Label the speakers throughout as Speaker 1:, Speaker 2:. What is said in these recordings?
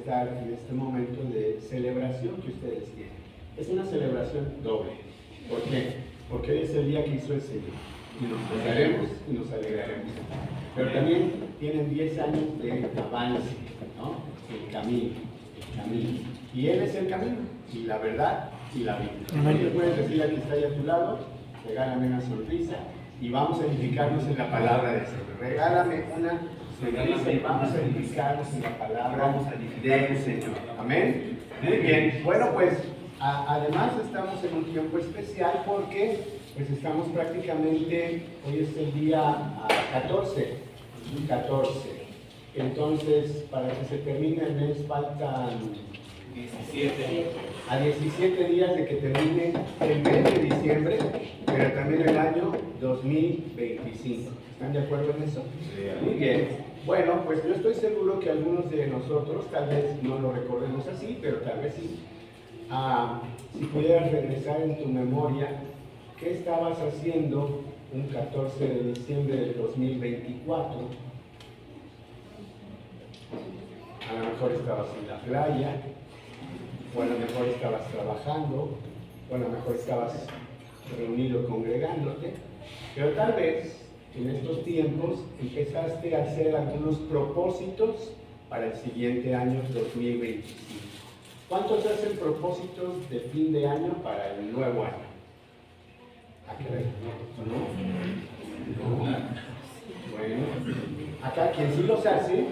Speaker 1: estar en este momento de celebración que ustedes tienen. Es una celebración doble. ¿Por qué? Porque hoy es el día que hizo el Señor. Y nos gozaremos y nos alegraremos. Pero también tienen 10 años de avance, ¿no? El camino. Y Él es el camino, y la verdad, y la vida. Ellos pueden decir al que está ahí a tu lado, regálame una sonrisa, y vamos a edificarnos en la palabra del Señor. Regálame una sonrisa y vamos a edificarnos en la palabra del Señor. Amén. Muy bien. Bueno, pues, además estamos en un tiempo especial porque pues estamos prácticamente, hoy es el día 14. Entonces, para que se termine el mes faltan 17 días de que termine el mes de diciembre, pero también el año 2025. ¿Están de acuerdo en eso? Sí. Muy bien. Bueno, pues yo estoy seguro que algunos de nosotros, tal vez no lo recordemos así, pero tal vez sí. Si pudieras regresar en tu memoria, ¿qué estabas haciendo un 14 de diciembre del 2024? A lo mejor estabas en la playa, o a lo mejor estabas trabajando, o a lo mejor estabas reunido congregándote, pero tal vez en estos tiempos empezaste a hacer algunos propósitos para el siguiente año 2025. ¿Cuántos hacen propósitos de fin de año para el nuevo año? ¿A qué hora? ¿No? Bueno, acá quien sí los hace,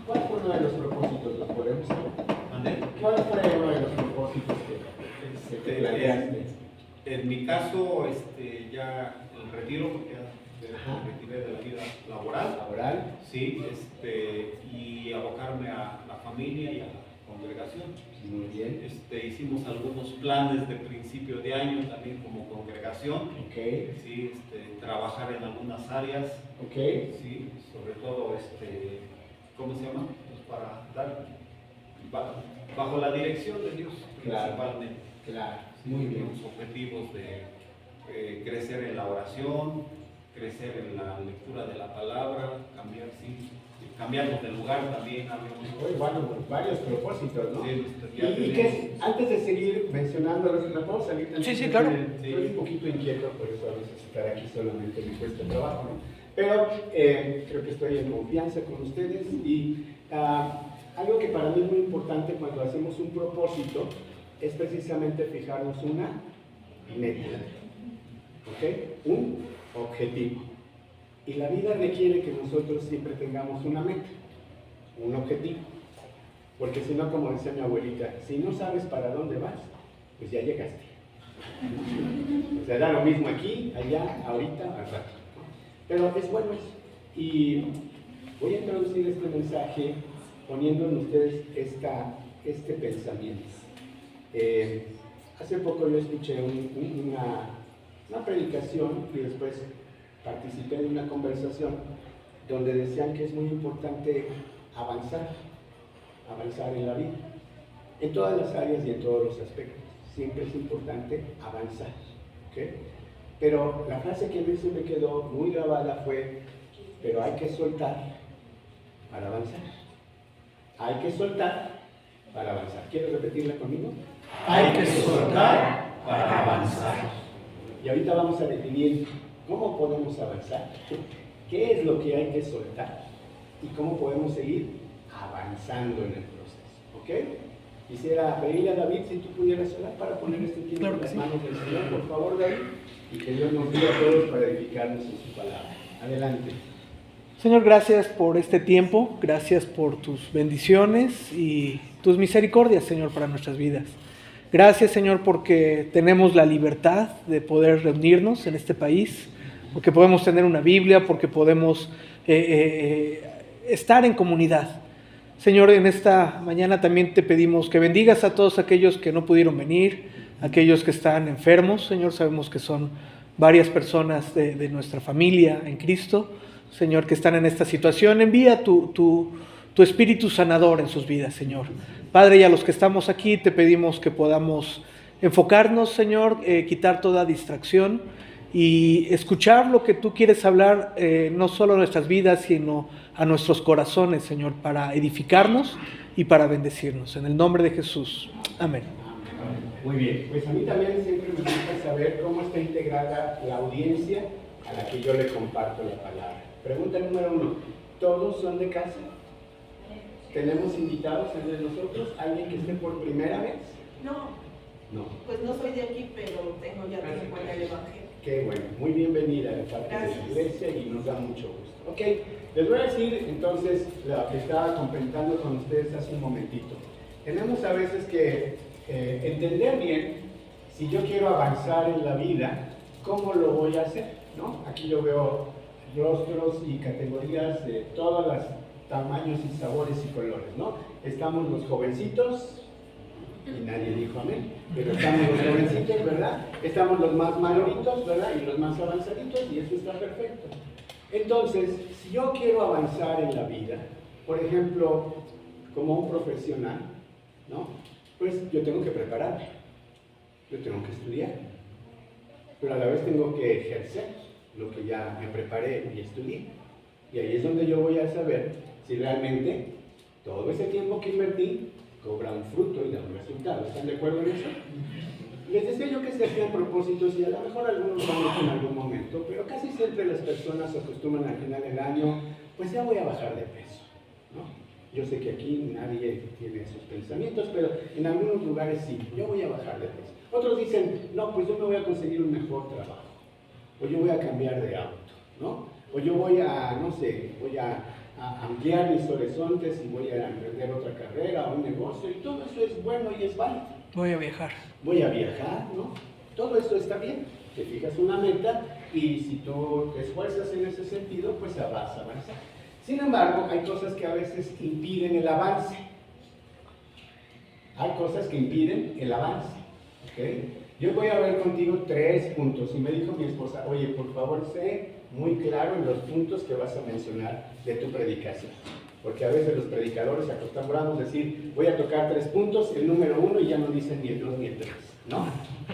Speaker 1: ¿cuál fue uno de los propósitos? ¿Los podemos saber? ¿Cuál fue uno de los propósitos que te planteaste?
Speaker 2: En mi caso, ya el retiro, porque ya me retiré de la vida laboral. Sí, y abocarme a la familia y a la congregación.
Speaker 1: Muy bien.
Speaker 2: Hicimos algunos planes de principio de año también como congregación.
Speaker 1: Okay.
Speaker 2: Sí, trabajar en algunas áreas.
Speaker 1: Okay.
Speaker 2: Sí, sobre todo, ¿cómo se llama? Pues para dar bajo la dirección de Dios, principalmente.
Speaker 1: Claro, muy bien.
Speaker 2: Los objetivos de crecer en la oración, crecer en la lectura de la palabra, cambiarnos de lugar también.
Speaker 1: Bueno, varios propósitos, ¿no?
Speaker 2: Sí,
Speaker 1: y que antes de seguir mencionándolos, ¿me puedo salir también?
Speaker 3: Sí, claro.
Speaker 1: Estoy un poquito inquieto, por eso a veces estar aquí solamente me cuesta trabajo, ¿no? Pero creo que estoy en confianza con ustedes y algo que para mí es muy importante cuando hacemos un propósito es precisamente fijarnos una meta, ¿ok? Un objetivo. Y la vida requiere que nosotros siempre tengamos una meta, un objetivo. Porque si no, como decía mi abuelita, si no sabes para dónde vas, pues ya llegaste. O sea, da lo mismo aquí, allá, ahorita, al rato. Pero es bueno eso. Y voy a introducir este mensaje poniendo en ustedes este pensamiento. Hace poco yo escuché una predicación y después participé en una conversación donde decían que es muy importante avanzar en la vida, en todas las áreas y en todos los aspectos. Siempre es importante avanzar, ¿okay? Pero la frase que a mí se me quedó muy grabada fue, pero hay que soltar para avanzar. Hay que soltar para avanzar. ¿Quieres repetirla conmigo?
Speaker 3: Hay que soltar para avanzar.
Speaker 1: Y ahorita vamos a definir cómo podemos avanzar, qué es lo que hay que soltar y cómo podemos seguir avanzando en el proceso, ¿ok? Quisiera pedirle a David si tú pudieras orar para poner este tiempo en las manos del Señor, por favor, David, y que Dios nos guíe a todos para edificarnos en su palabra. Adelante.
Speaker 3: Señor, gracias por este tiempo, gracias por tus bendiciones y tus misericordias, Señor, para nuestras vidas. Gracias, Señor, porque tenemos la libertad de poder reunirnos en este país, porque podemos tener una Biblia, porque podemos estar en comunidad. Señor, en esta mañana también te pedimos que bendigas a todos aquellos que no pudieron venir, aquellos que están enfermos. Señor, sabemos que son varias personas de nuestra familia en Cristo, Señor, que están en esta situación. Envía tu espíritu sanador en sus vidas, Señor. Padre, y a los que estamos aquí te pedimos que podamos enfocarnos, Señor, quitar toda distracción y escuchar lo que tú quieres hablar, no solo a nuestras vidas, sino a nuestros corazones, Señor, para edificarnos y para bendecirnos. En el nombre de Jesús. Amén.
Speaker 1: Muy bien, pues a mí también siempre me gusta saber cómo está integrada la audiencia a la que yo le comparto la palabra. Pregunta número 1, ¿todos son de casa? ¿Tenemos invitados entre nosotros? ¿Alguien que esté por primera vez?
Speaker 4: No.
Speaker 1: No.
Speaker 4: Pues no soy de aquí, pero tengo ya tiempo en el Evangelio.
Speaker 1: Qué bueno, muy bienvenida de parte de la iglesia y nos da mucho gusto. Ok, les voy a decir entonces lo que estaba comentando con ustedes hace un momentito. Tenemos a veces que entender bien, si yo quiero avanzar en la vida, ¿cómo lo voy a hacer? ¿No? Aquí yo veo rostros y categorías de todos los tamaños y sabores y colores, ¿no? Estamos los jovencitos, y nadie dijo amén, pero estamos los jovencitos, ¿verdad? Estamos los más mayoritos, ¿verdad? Y los más avanzaditos, y eso está perfecto. Entonces, si yo quiero avanzar en la vida, por ejemplo, como un profesional, ¿no? Pues yo tengo que prepararme, yo tengo que estudiar, pero a la vez tengo que ejercer lo que ya me preparé y estudié. Y ahí es donde yo voy a saber si realmente todo ese tiempo que invertí cobra un fruto y da un resultado. ¿Están de acuerdo en eso? Les decía yo que se hacían propósitos y a lo mejor algunos van a en algún momento, pero casi siempre las personas acostumbran al final del año, pues ya voy a bajar de peso, ¿no? Yo sé que aquí nadie tiene esos pensamientos, pero en algunos lugares sí, yo voy a bajar de peso. Otros dicen, no, pues yo me voy a conseguir un mejor trabajo, o yo voy a cambiar de auto, ¿no? O yo voy a, no sé, voy a ampliar mis horizontes y voy a emprender otra carrera o un negocio, y todo eso es bueno y es válido.
Speaker 3: Voy a viajar.
Speaker 1: Voy a viajar, ¿no? Todo esto está bien. Te fijas una meta y si tú te esfuerzas en ese sentido, pues vas a avanzar. Sin embargo, hay cosas que a veces impiden el avance. Hay cosas que impiden el avance, ¿ok? Yo voy a ver contigo 3 puntos. Y me dijo mi esposa, oye, por favor, sé muy claro en los puntos que vas a mencionar de tu predicación. Porque a veces los predicadores acostumbramos a decir, voy a tocar 3 puntos, el número 1 y ya no dicen ni el 2 ni el 3, ¿no?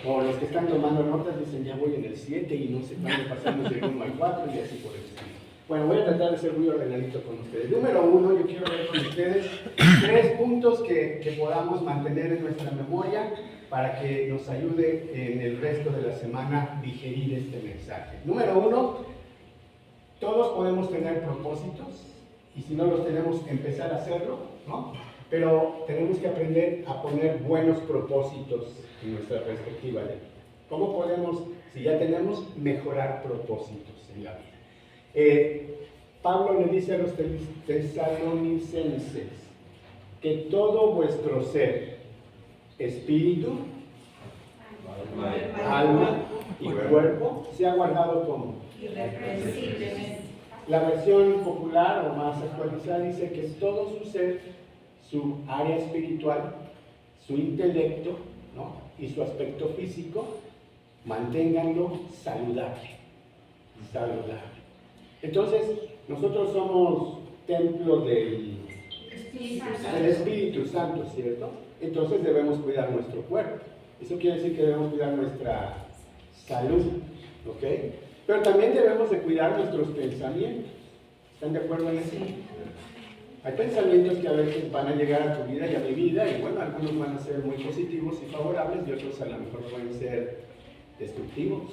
Speaker 1: O los que están tomando notas dicen, ya voy en el 7 y no sé cuándo pasamos del 1 al 4 y así por el estilo. Bueno, voy a tratar de ser muy ordenadito con ustedes. Número 1, yo quiero ver con ustedes 3 puntos que podamos mantener en nuestra memoria para que nos ayude en el resto de la semana digerir este mensaje. Número 1, todos podemos tener propósitos y si no los tenemos, empezar a hacerlo, ¿no? Pero tenemos que aprender a poner buenos propósitos en nuestra perspectiva de vida. ¿Cómo podemos, si ya tenemos, mejorar propósitos en la vida? Pablo le dice a los tesalonicenses que todo vuestro ser, espíritu, alma y cuerpo, sea guardado como
Speaker 4: Irreprensiblemente.
Speaker 1: la versión popular o más actualizada dice que todo su ser, su área espiritual, su intelecto, ¿no? Y su aspecto físico, manténganlo saludable. Saludable. Entonces, nosotros somos templo del Espíritu Santo, ¿cierto? Entonces debemos cuidar nuestro cuerpo. Eso quiere decir que debemos cuidar nuestra salud, ¿ok? Pero también debemos de cuidar nuestros pensamientos. ¿Están de acuerdo en eso? Hay pensamientos que a veces van a llegar a tu vida y a mi vida, y bueno, algunos van a ser muy positivos y favorables, y otros a lo mejor pueden ser destructivos,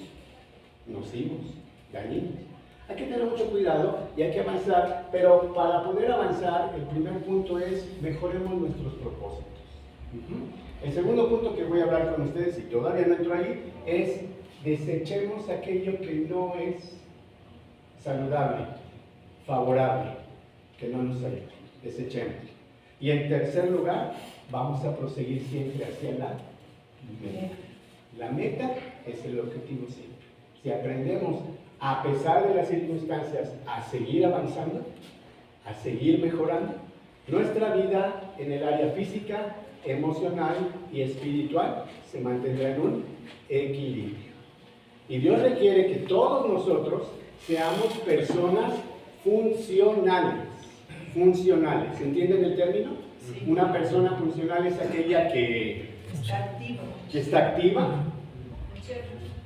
Speaker 1: nocivos, dañinos. Hay que tener mucho cuidado y hay que avanzar, pero para poder avanzar, el primer punto es mejoremos nuestros propósitos. El segundo punto que voy a hablar con ustedes, y todavía no entro ahí, es desechemos aquello que no es saludable, favorable, que no nos ayude. Desechemos. Y en tercer lugar, vamos a proseguir siempre hacia la meta. La meta es el objetivo siempre. Si aprendemos, a pesar de las circunstancias, a seguir avanzando, a seguir mejorando, nuestra vida en el área física, emocional y espiritual se mantendrá en un equilibrio. Y Dios requiere que todos nosotros seamos personas funcionales. Funcionales. ¿Entienden el término?
Speaker 4: Sí.
Speaker 1: Una persona funcional es aquella que está activa,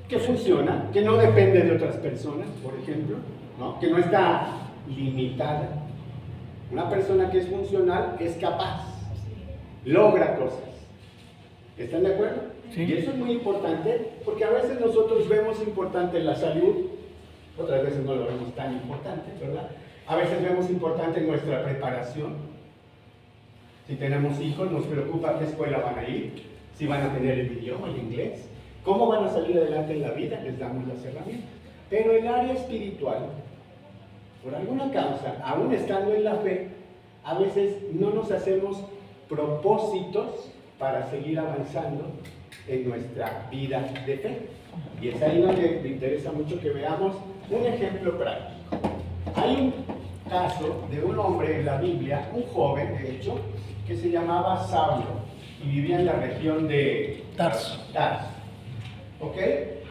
Speaker 1: que funciona, que no depende de otras personas, por ejemplo, ¿no? Que no está limitada. Una persona que es funcional es capaz, logra cosas. ¿Están de acuerdo?
Speaker 3: Sí.
Speaker 1: Y eso es muy importante porque a veces nosotros vemos importante la salud, otras veces no lo vemos tan importante, ¿verdad? A veces vemos importante nuestra preparación. Si tenemos hijos, nos preocupa a qué escuela van a ir, si van a tener el idioma, el inglés, cómo van a salir adelante en la vida, les damos las herramientas. Pero el área espiritual, por alguna causa, aún estando en la fe, a veces no nos hacemos propósitos para seguir avanzando en nuestra vida de fe. Y es ahí donde me interesa mucho que veamos un ejemplo práctico. Hay un caso de un hombre en la Biblia, un joven de hecho, que se llamaba Saulo y vivía en la región de
Speaker 3: Tarso.
Speaker 1: ¿Ok?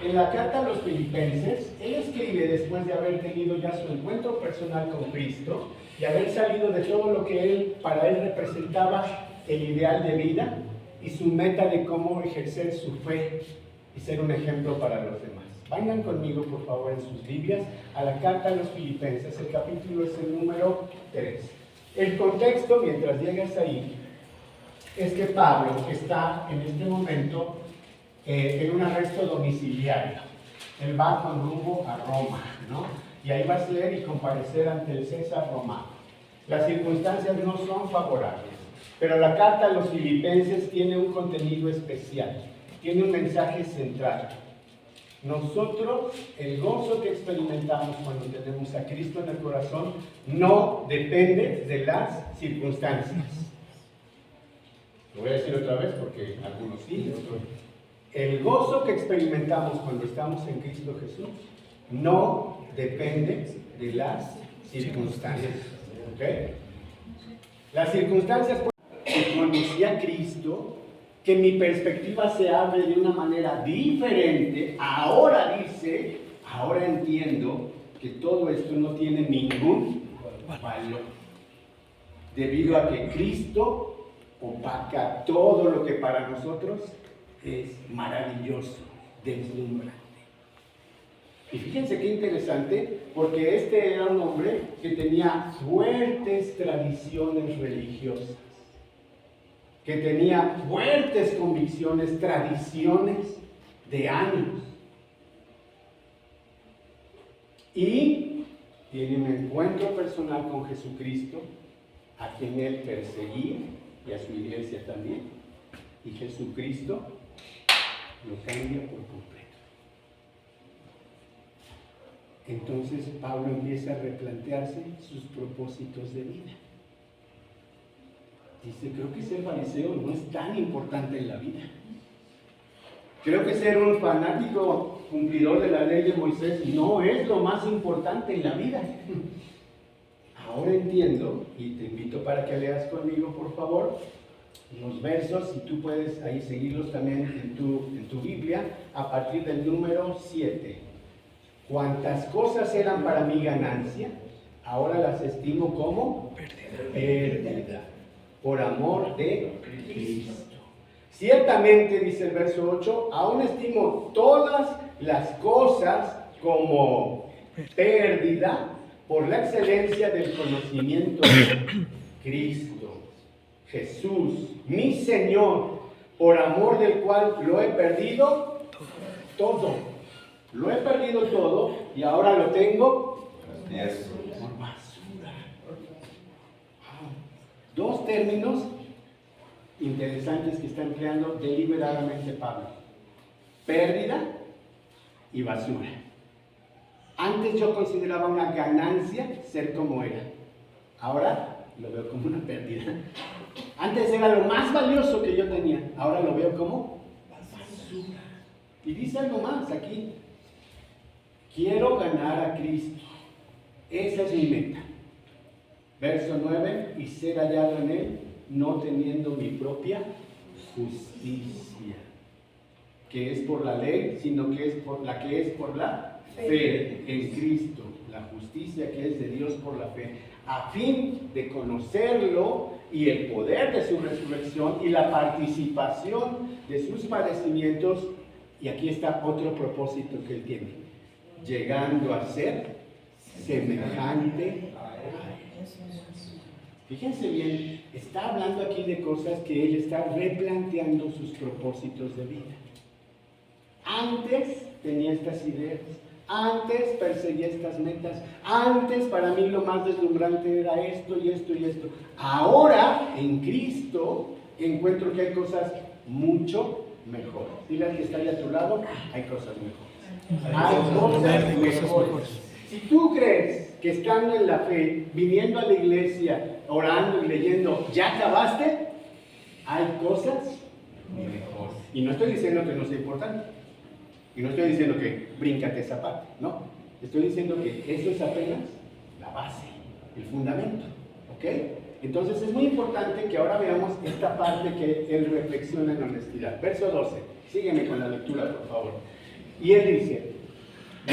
Speaker 1: En la carta a los Filipenses, él escribe después de haber tenido ya su encuentro personal con Cristo y haber salido de todo lo que para él representaba el ideal de vida y su meta de cómo ejercer su fe y ser un ejemplo para los demás. Vayan conmigo, por favor, en sus Biblias a la carta a los Filipenses. El capítulo es el número 3. El contexto, mientras llegas ahí, es que Pablo está en este momento en un arresto domiciliario. Él va con rumbo a Roma, ¿no? Y ahí va a ser y comparecer ante el César romano. Las circunstancias no son favorables, pero la carta a los Filipenses tiene un contenido especial, tiene un mensaje central. Nosotros, el gozo que experimentamos cuando tenemos a Cristo en el corazón no depende de las circunstancias. Lo voy a decir otra vez porque algunos sí, otros. El gozo que experimentamos cuando estamos en Cristo Jesús no depende de las circunstancias. ¿Ok? Las circunstancias, que conocí a Cristo, que mi perspectiva se abre de una manera diferente, ahora entiendo que todo esto no tiene ningún valor, debido a que Cristo opaca todo lo que para nosotros es maravilloso, deslumbrante. Y fíjense qué interesante, porque este era un hombre que tenía fuertes tradiciones religiosas, que tenía fuertes convicciones, tradiciones de años. Y tiene un encuentro personal con Jesucristo, a quien él perseguía y a su iglesia también. Y Jesucristo lo cambia por completo. Entonces Pablo empieza a replantearse sus propósitos de vida. Dice, creo que ser fariseo no es tan importante en la vida. Creo que ser un fanático cumplidor de la ley de Moisés no es lo más importante en la vida. Ahora entiendo, y te invito para que leas conmigo, por favor, los versos, y tú puedes ahí seguirlos también en tu Biblia, a partir del número 7. Cuantas cosas eran para mi ganancia, ahora las estimo como pérdida, por amor de Cristo. Ciertamente, dice el verso 8, aún estimo todas las cosas como pérdida por la excelencia del conocimiento de Cristo, Jesús, mi Señor, por amor del cual lo he perdido todo. Lo he perdido todo y ahora lo tengo por basura. Dos términos interesantes que está empleando deliberadamente Pablo: pérdida y basura. Antes yo consideraba una ganancia ser como era, ahora lo veo como una pérdida. Antes era lo más valioso que yo tenía, ahora lo veo como basura. Y dice algo más aquí: quiero ganar a Cristo, esa es mi meta. Verso 9, y ser hallado en Él, no teniendo mi propia justicia, que es por la ley, sino que es por la fe en Cristo, la justicia que es de Dios por la fe, a fin de conocerlo y el poder de su resurrección y la participación de sus padecimientos. Y aquí está otro propósito que él tiene: llegando a ser semejante a él. Fíjense bien, está hablando aquí de cosas que él está replanteando sus propósitos de vida. Antes tenía estas ideas, antes perseguía estas metas, antes para mí lo más deslumbrante era esto y esto y esto. Ahora, en Cristo, encuentro que hay cosas mucho mejores. Dile al que está ahí a tu lado, hay cosas mejores. Hay cosas mejores. Si tú crees que estando en la fe, viniendo a la iglesia, orando y leyendo, ya acabaste, hay cosas mejores. Y no estoy diciendo que no sea importante. Y no estoy diciendo que bríncate esa parte, no. Estoy diciendo que eso es apenas la base, el fundamento, ¿ok? Entonces es muy importante que ahora veamos esta parte que él reflexiona en honestidad. Verso 12, sígueme con la lectura, por favor. Y él dice,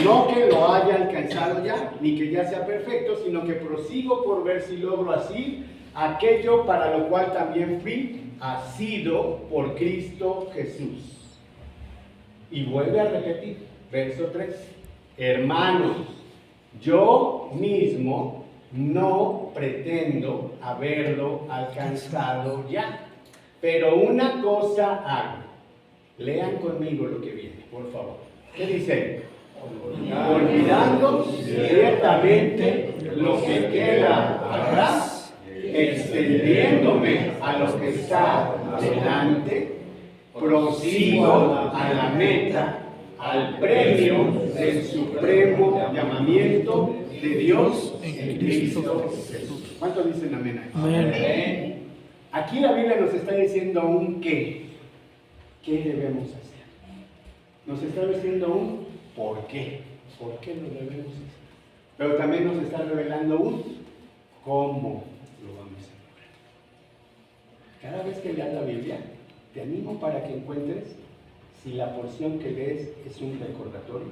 Speaker 1: no que lo haya alcanzado ya, ni que ya sea perfecto, sino que prosigo por ver si logro así aquello para lo cual también fui asido por Cristo Jesús. Y vuelve a repetir, verso 3, hermanos, yo mismo no pretendo haberlo alcanzado ya, pero una cosa hago. Lean conmigo lo que viene, por favor. ¿Qué dice? Olvidando ciertamente lo que queda atrás, extendiéndome a lo que está delante, prosigo a la meta, al premio del supremo llamamiento de Dios en Cristo Jesús. ¿Cuántos dicen amén? Amén. Aquí la Biblia nos está diciendo un qué. ¿Qué debemos hacer? Nos está diciendo un por qué. ¿Por qué lo debemos hacer? Pero también nos está revelando un cómo lo vamos a lograr. Cada vez que leas la Biblia, te animo para que encuentres si la porción que lees es un recordatorio,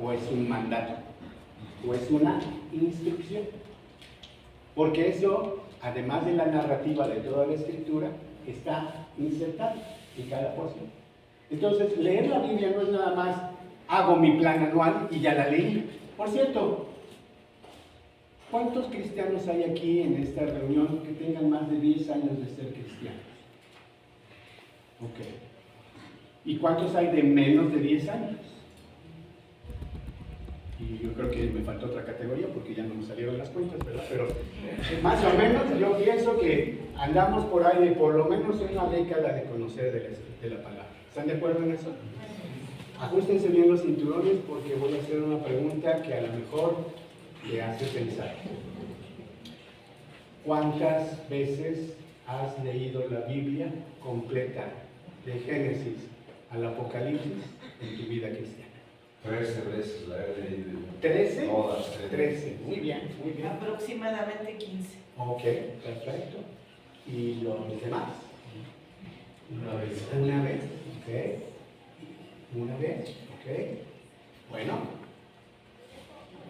Speaker 1: o es un mandato, o es una instrucción. Porque eso, además de la narrativa de toda la Escritura, está insertado en cada porción. Entonces, leer la Biblia no es nada más, hago mi plan anual y ya la leí. Por cierto, ¿cuántos cristianos hay aquí en esta reunión que tengan más de 10 años de ser cristianos? Ok. ¿Y cuántos hay de menos de 10 años? Y yo creo que me faltó otra categoría porque ya no me salieron las cuentas, ¿verdad? Pero más o menos yo pienso que andamos por ahí de por lo menos una década de conocer de la palabra. ¿Están de acuerdo en eso? Ajustense bien los cinturones porque voy a hacer una pregunta que a lo mejor te hace pensar. ¿Cuántas veces has leído la Biblia completa, de Génesis al Apocalipsis, en tu vida cristiana?
Speaker 5: 13 veces la he leído.
Speaker 1: ¿13?
Speaker 5: Todas.
Speaker 1: 13. Muy bien, muy bien.
Speaker 4: Aproximadamente 15.
Speaker 1: Ok, perfecto. ¿Y los demás?
Speaker 5: Una vez.
Speaker 1: Una vez, ok. Una vez, ok. Bueno,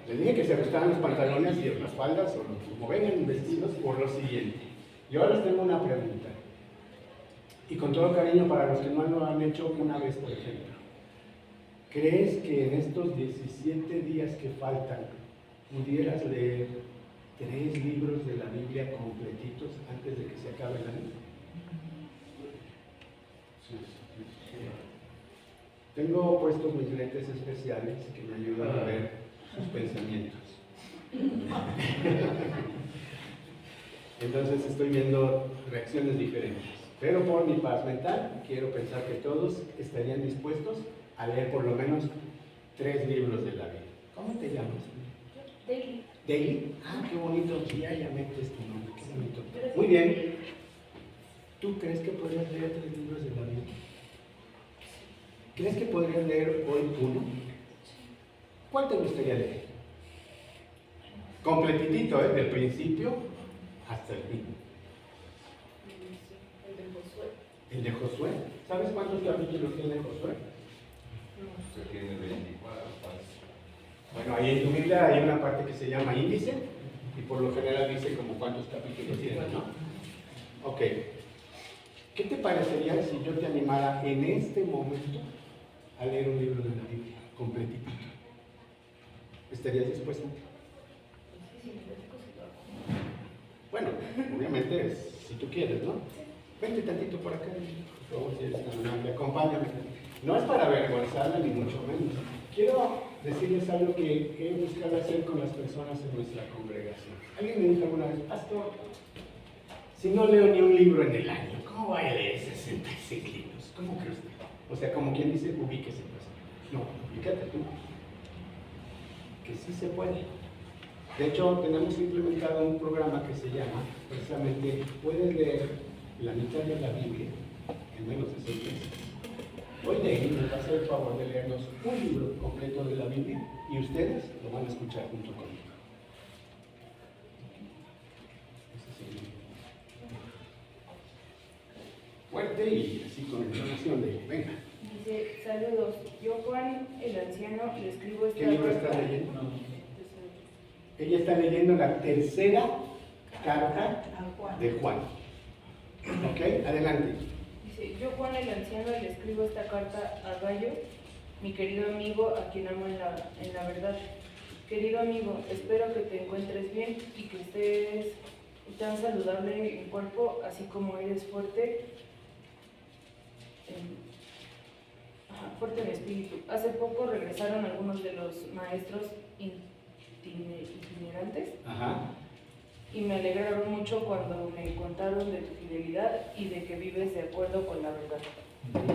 Speaker 1: les dije que se ajustaran los pantalones y las faldas, o como vengan vestidos, por lo siguiente. Yo les tengo una pregunta. Y con todo cariño para los que no lo han hecho una vez, por ejemplo. ¿Crees que en estos 17 días que faltan pudieras leer 3 libros de la Biblia completitos antes de que se acabe el año? Tengo puestos mis lentes especiales que me ayudan a ver sus pensamientos. Entonces estoy viendo reacciones diferentes. Pero por mi paz mental, quiero pensar que todos estarían dispuestos a leer por lo menos 3 libros de la Biblia. ¿Cómo te llamas?
Speaker 6: Daily.
Speaker 1: ¿Daily? Ah, qué bonito. Ya metes tu nombre. Qué bonito. Muy bien. ¿Tú crees que podrías leer 3 libros de la Biblia? ¿Crees que podrías leer hoy uno? ¿Cuál te gustaría leer? Completitito, del principio hasta el fin.
Speaker 6: El de Josué.
Speaker 1: El de Josué. ¿Sabes cuántos capítulos tiene Josué?
Speaker 5: Usted tiene 24.
Speaker 1: Bueno, ahí en tu Biblia hay una parte que se llama índice y por lo general dice como cuántos capítulos tiene, ¿no? Ok. ¿Qué te parecería si yo te animara en este momento a leer un libro de la Biblia completito? ¿Estarías dispuesto? Bueno, obviamente, si tú quieres, ¿no? Vente tantito por acá, por favor, si eres tan amable, acompáñame. No es para avergonzarla, ni mucho menos. Quiero decirles algo que he buscado hacer con las personas en nuestra congregación. Alguien me dijo alguna vez, pastor, si no leo ni un libro en el año, ¿cómo voy a leer 66 libros? ¿Cómo cree usted? O sea, como quien dice, ubíquese, pues. No, ubícate tú. Que sí se puede. De hecho, tenemos implementado un programa que se llama, precisamente, puedes leer la mitad de la Biblia en menos de 6 meses. Hoy David nos va a hacer el favor de leernos un libro completo de la Biblia y ustedes lo van a escuchar junto conmigo. Fuerte y así con entonación de venga.
Speaker 6: Dice, saludos, yo Juan el anciano le escribo esta
Speaker 1: ¿Qué libro está
Speaker 6: carta.
Speaker 1: leyendo? Ella está leyendo la tercera carta de Juan. ¿Ok? Adelante.
Speaker 6: Dice, yo Juan el anciano le escribo esta carta a Gallo, mi querido amigo, a quien amo en la verdad. Querido amigo, espero que te encuentres bien y que estés tan saludable en cuerpo, así como eres fuerte fuerte en espíritu. Hace poco regresaron algunos de los maestros itinerantes.
Speaker 1: Ajá.
Speaker 6: Y me alegraron mucho cuando me contaron de tu fidelidad y de que vives de acuerdo con la verdad.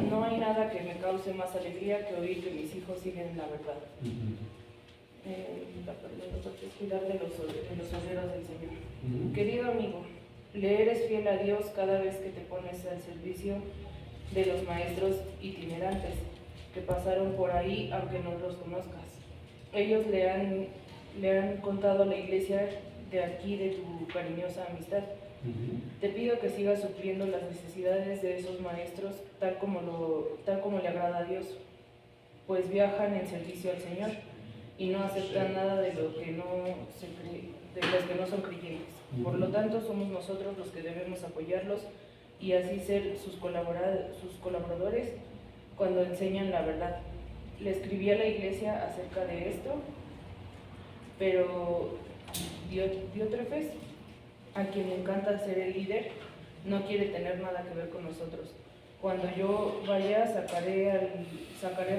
Speaker 6: No hay nada que me cause más alegría que oír que mis hijos siguen la verdad. Cuidar de los obreros del Señor. Querido amigo, le eres fiel a Dios cada vez que te pones al servicio de los maestros itinerantes que pasaron por ahí, aunque no los conozcas. Ellos le han contado a la iglesia de aquí de tu cariñosa amistad. Te pido que sigas supliendo las necesidades de esos maestros tal como le agrada a Dios, pues viajan en servicio al Señor y no aceptan nada de los que no son creyentes. Por lo tanto, somos nosotros los que debemos apoyarlos y así ser sus colaboradores cuando enseñan la verdad. Le escribí a la iglesia acerca de esto, pero Diótrefes, a quien le encanta ser el líder, no quiere tener nada que ver con nosotros. Cuando yo vaya, sacaré a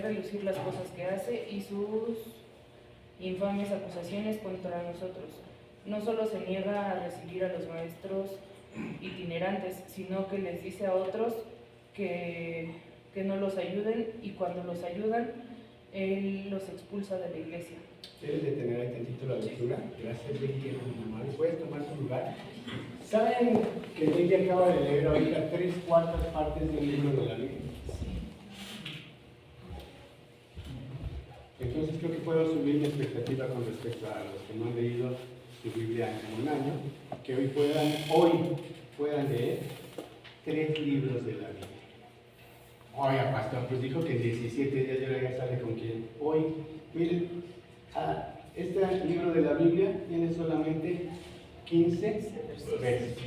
Speaker 6: relucir las cosas que hace y sus infames acusaciones contra nosotros. No solo se niega a recibir a los maestros itinerantes, sino que les dice a otros que no los ayuden, y cuando los ayudan, él los expulsa de la iglesia.
Speaker 1: ¿Quieres detener ahí tantito la lectura? Gracias, Becky. ¿Puedes tomar tu lugar? ¿Saben que Becky acaba de leer ahorita 3/4 partes del libro de la Biblia? Entonces creo que puedo subir mi expectativa con respecto a los que no han leído su Biblia en un año, que hoy puedan leer 3 libros de la Biblia. Oiga, pastor, pues dijo que en 17 días ya sale con quién. Hoy, miren, este libro de la Biblia tiene solamente 15 versos.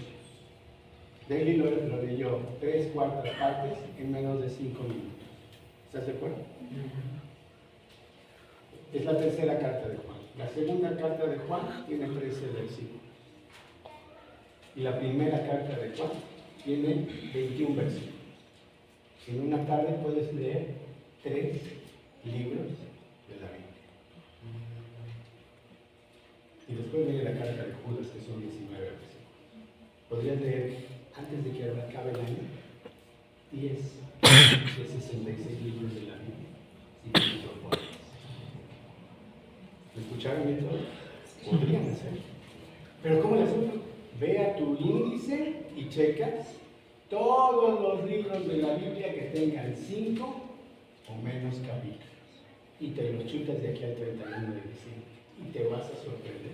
Speaker 1: Daily lo leyó 3/4 partes en menos de 5 minutos. ¿Estás de acuerdo? Es la tercera carta de Juan. La segunda carta de Juan tiene 13 versículos. Y la primera carta de Juan tiene 21 versículos. En una tarde puedes leer 3 libros de la Biblia. Y después viene la carta de Judas, que son 19 versículos. Podrías leer, antes de que acabe el año, 10 de 66 libros de la Biblia, si te incorporas. ¿Me escucharon bien todo? Podrían hacerlo. Pero ¿cómo le hacemos? Ve a tu índice y checas todos los libros de la Biblia que tengan 5 o menos capítulos. Y te los chutas de aquí al 31 de diciembre. Y te vas a sorprender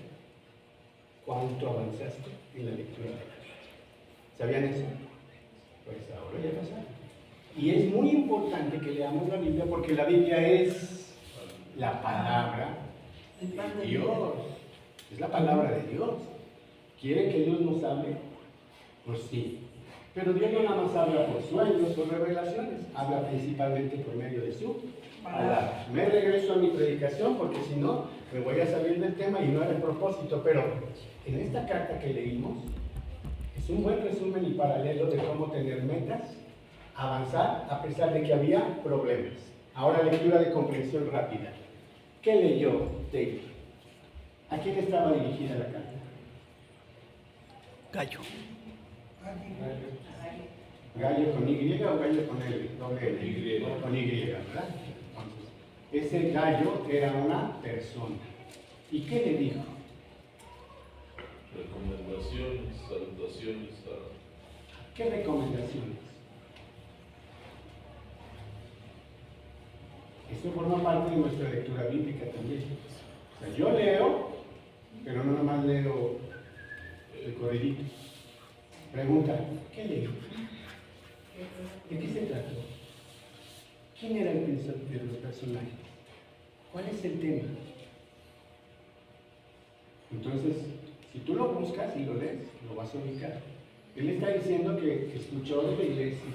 Speaker 1: cuánto avanzaste en la lectura de la Biblia. ¿Sabían eso? Pues ahora ya lo saben. Y es muy importante que leamos la Biblia, porque la Biblia es la palabra de Dios. Es la palabra de Dios. ¿Quiere que Dios nos hable? Pues sí. Pero Dios no nada más habla por sueños o revelaciones, habla principalmente por medio de su palabra. Me regreso a mi predicación, porque si no, me voy a salir del tema y no era el propósito. Pero en esta carta que leímos, Es un buen resumen y paralelo de cómo tener metas, avanzar a pesar de que había problemas. Ahora lectura de comprensión rápida. ¿Qué leyó David? ¿A quién estaba dirigida la carta?
Speaker 3: Gallo.
Speaker 1: ¿Gallo con Y o gallo con L? Doble L.
Speaker 5: Y.
Speaker 1: Con Y, ¿verdad? Entonces, ese gallo era una persona. ¿Y qué le dijo?
Speaker 5: Recomendaciones, salutaciones
Speaker 1: ¿Qué recomendaciones? Eso forma parte de nuestra lectura bíblica también. O sea, yo leo, pero no nomás leo el corridito. Pregunta, ¿qué leo? ¿De qué se trató? ¿Quién era el principal de los personajes? ¿Cuál es el tema? Entonces, si tú lo buscas y lo lees, lo vas a ubicar. Él está diciendo que escuchó de la iglesia,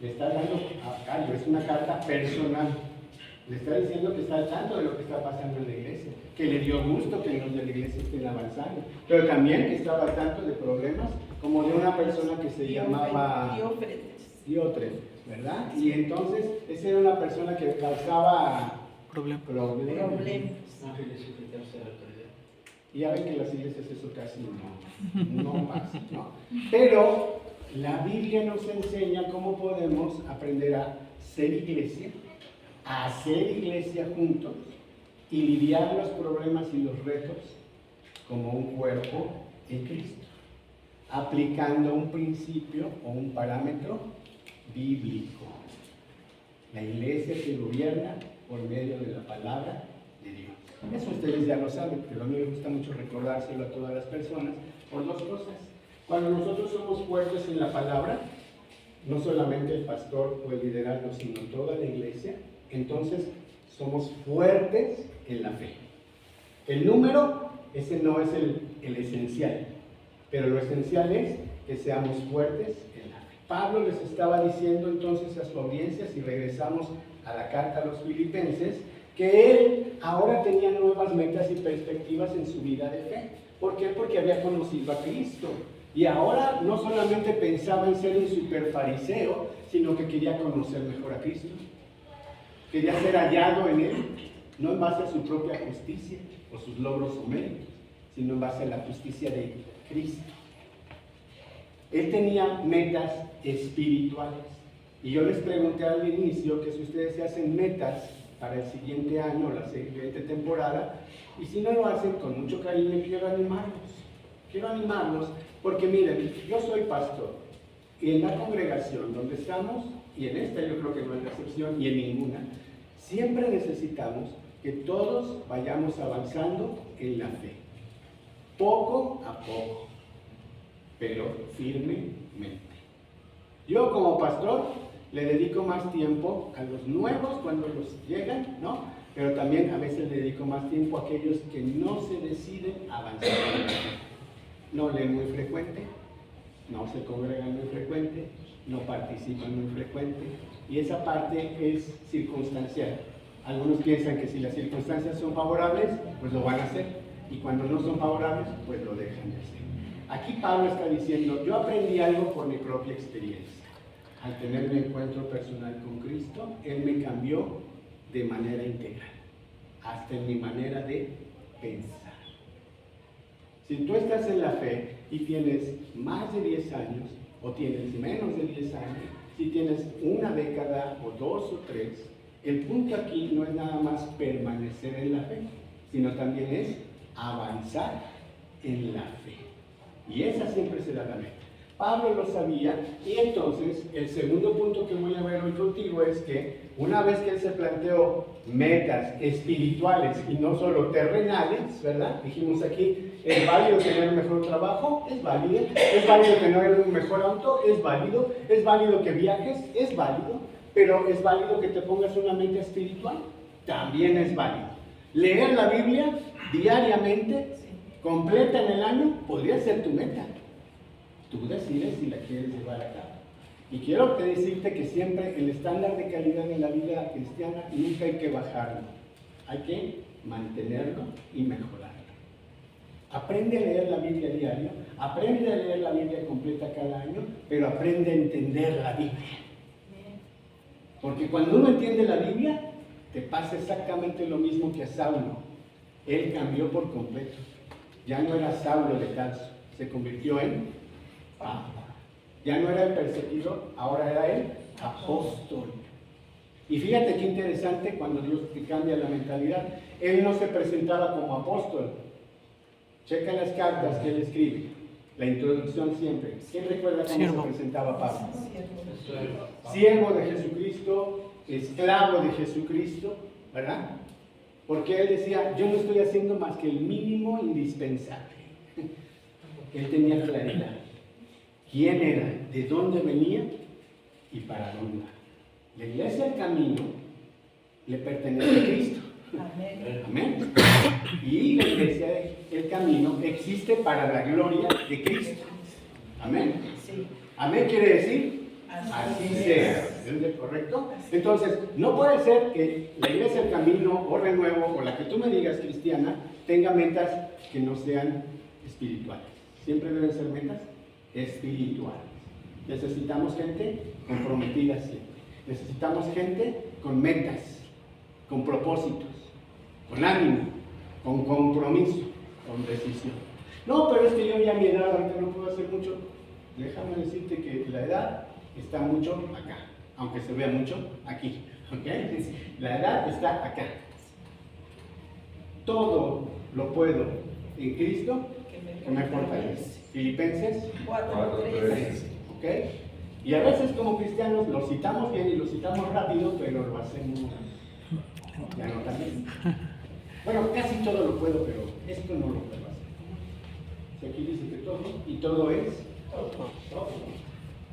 Speaker 1: le está dando a Gallo, es una carta personal. Le está diciendo que está al tanto de lo que está pasando en la iglesia, que le dio gusto que los de la iglesia estén avanzando, pero también que estaba al tanto de problemas, como de una persona que se llamaba Diótrefes, ¿verdad? Y entonces, esa era una persona que causaba problemas. Y ya ven que en las iglesias eso casi no pasa, ¿no? Pero la Biblia nos enseña cómo podemos aprender a ser iglesia, a hacer iglesia juntos y lidiar los problemas y los retos como un cuerpo en Cristo, aplicando un principio o un parámetro bíblico. La iglesia se gobierna por medio de la palabra de Dios. Eso ustedes ya lo saben, pero a mí me gusta mucho recordárselo a todas las personas por dos cosas. Cuando nosotros somos fuertes en la palabra, no solamente el pastor puede liderarlo, sino toda la iglesia, entonces somos fuertes en la fe. El número, ese no es el esencial, pero lo esencial es que seamos fuertes en la fe. Pablo les estaba diciendo entonces a su audiencia, si regresamos a la carta a los filipenses, que él ahora tenía nuevas metas y perspectivas en su vida de fe. ¿Por qué? Porque había conocido a Cristo. Y ahora no solamente pensaba en ser un superfariseo, sino que quería conocer mejor a Cristo. Quería ser hallado en él, no en base a su propia justicia o sus logros o méritos, sino en base a la justicia de Cristo. Él tenía metas espirituales. Y yo les pregunté al inicio que si ustedes se hacen metas para el siguiente año, la siguiente temporada, y si no lo hacen, con mucho cariño quiero animarlos. Quiero animarlos porque miren, yo soy pastor y en la congregación donde estamos, y en esta yo creo que no es la excepción y en ninguna, siempre necesitamos que todos vayamos avanzando en la fe, poco a poco, pero firmemente. Yo como pastor le dedico más tiempo a los nuevos cuando los llegan, ¿no? Pero también a veces le dedico más tiempo a aquellos que no se deciden avanzar en la fe. No leen muy frecuente, no se congregan muy frecuente, no participan muy frecuente, y esa parte es circunstancial. Algunos piensan que si las circunstancias son favorables, pues lo van a hacer, y cuando no son favorables, pues lo dejan de hacer. Aquí Pablo está diciendo, yo aprendí algo por mi propia experiencia. Al tener mi encuentro personal con Cristo, Él me cambió de manera integral, hasta en mi manera de pensar. Si tú estás en la fe y tienes más de 10 años, o tienes menos de 10 años, si tienes una década, o 2 o 3, el punto aquí no es nada más permanecer en la fe, sino también es avanzar en la fe. Y esa siempre será la meta. Pablo lo sabía, y entonces el segundo punto que voy a ver hoy contigo es que una vez que él se planteó metas espirituales y no solo terrenales, ¿verdad? Dijimos aquí, ¿es válido tener un mejor trabajo? Es válido. ¿Es válido tener un mejor auto? Es válido. ¿Es válido que viajes? Es válido. Pero ¿es válido que te pongas una meta espiritual? También es válido. Leer la Biblia diariamente, completa en el año, podría ser tu meta. Tú decides si la quieres llevar a cabo. Y quiero decirte que siempre el estándar de calidad en la vida cristiana nunca hay que bajarlo. Hay que mantenerlo y mejorarlo. Aprende a leer la Biblia diario, aprende a leer la Biblia completa cada año, pero aprende a entender la Biblia. Porque cuando uno entiende la Biblia, te pasa exactamente lo mismo que a Saulo. Él cambió por completo. Ya no era Saulo de Tarso, se convirtió en Pablo. Ya no era el perseguido, ahora era el apóstol. Y fíjate qué interesante cuando Dios te cambia la mentalidad. Él no se presentaba como apóstol. Checa las cartas que él escribe, la introducción siempre. ¿Quién recuerda cómo se presentaba Pablo? Siervo de Jesucristo, esclavo de Jesucristo, ¿verdad? Porque él decía, yo no estoy haciendo más que el mínimo indispensable. Él tenía claridad. ¿Quién era? ¿De dónde venía? ¿Y para dónde va? La iglesia del camino le pertenece a Cristo. Amén. Y la iglesia del camino existe para la gloria de Cristo. Amén. Amén quiere decir así sea. ¿Es correcto? Entonces, no puede ser que la iglesia del camino o renuevo o la que tú me digas cristiana tenga metas que no sean espirituales. Siempre deben ser metas espirituales. Necesitamos gente comprometida siempre. Necesitamos gente con metas, con propósitos, con ánimo, con compromiso, con decisión. No, pero es que yo ya a mi edad ahorita no puedo hacer mucho. Déjame decirte que la edad está mucho acá, aunque se vea mucho aquí. ¿Okay? La edad está acá. Todo lo puedo en Cristo que me fortalece. Filipenses 4:3. ¿Ok? Y a veces como cristianos lo citamos bien y lo citamos rápido, pero lo hacemos ya no tan bien. Bueno, casi todo lo puedo, pero esto no lo puedo hacer. Si aquí dice que todo, y todo es todo.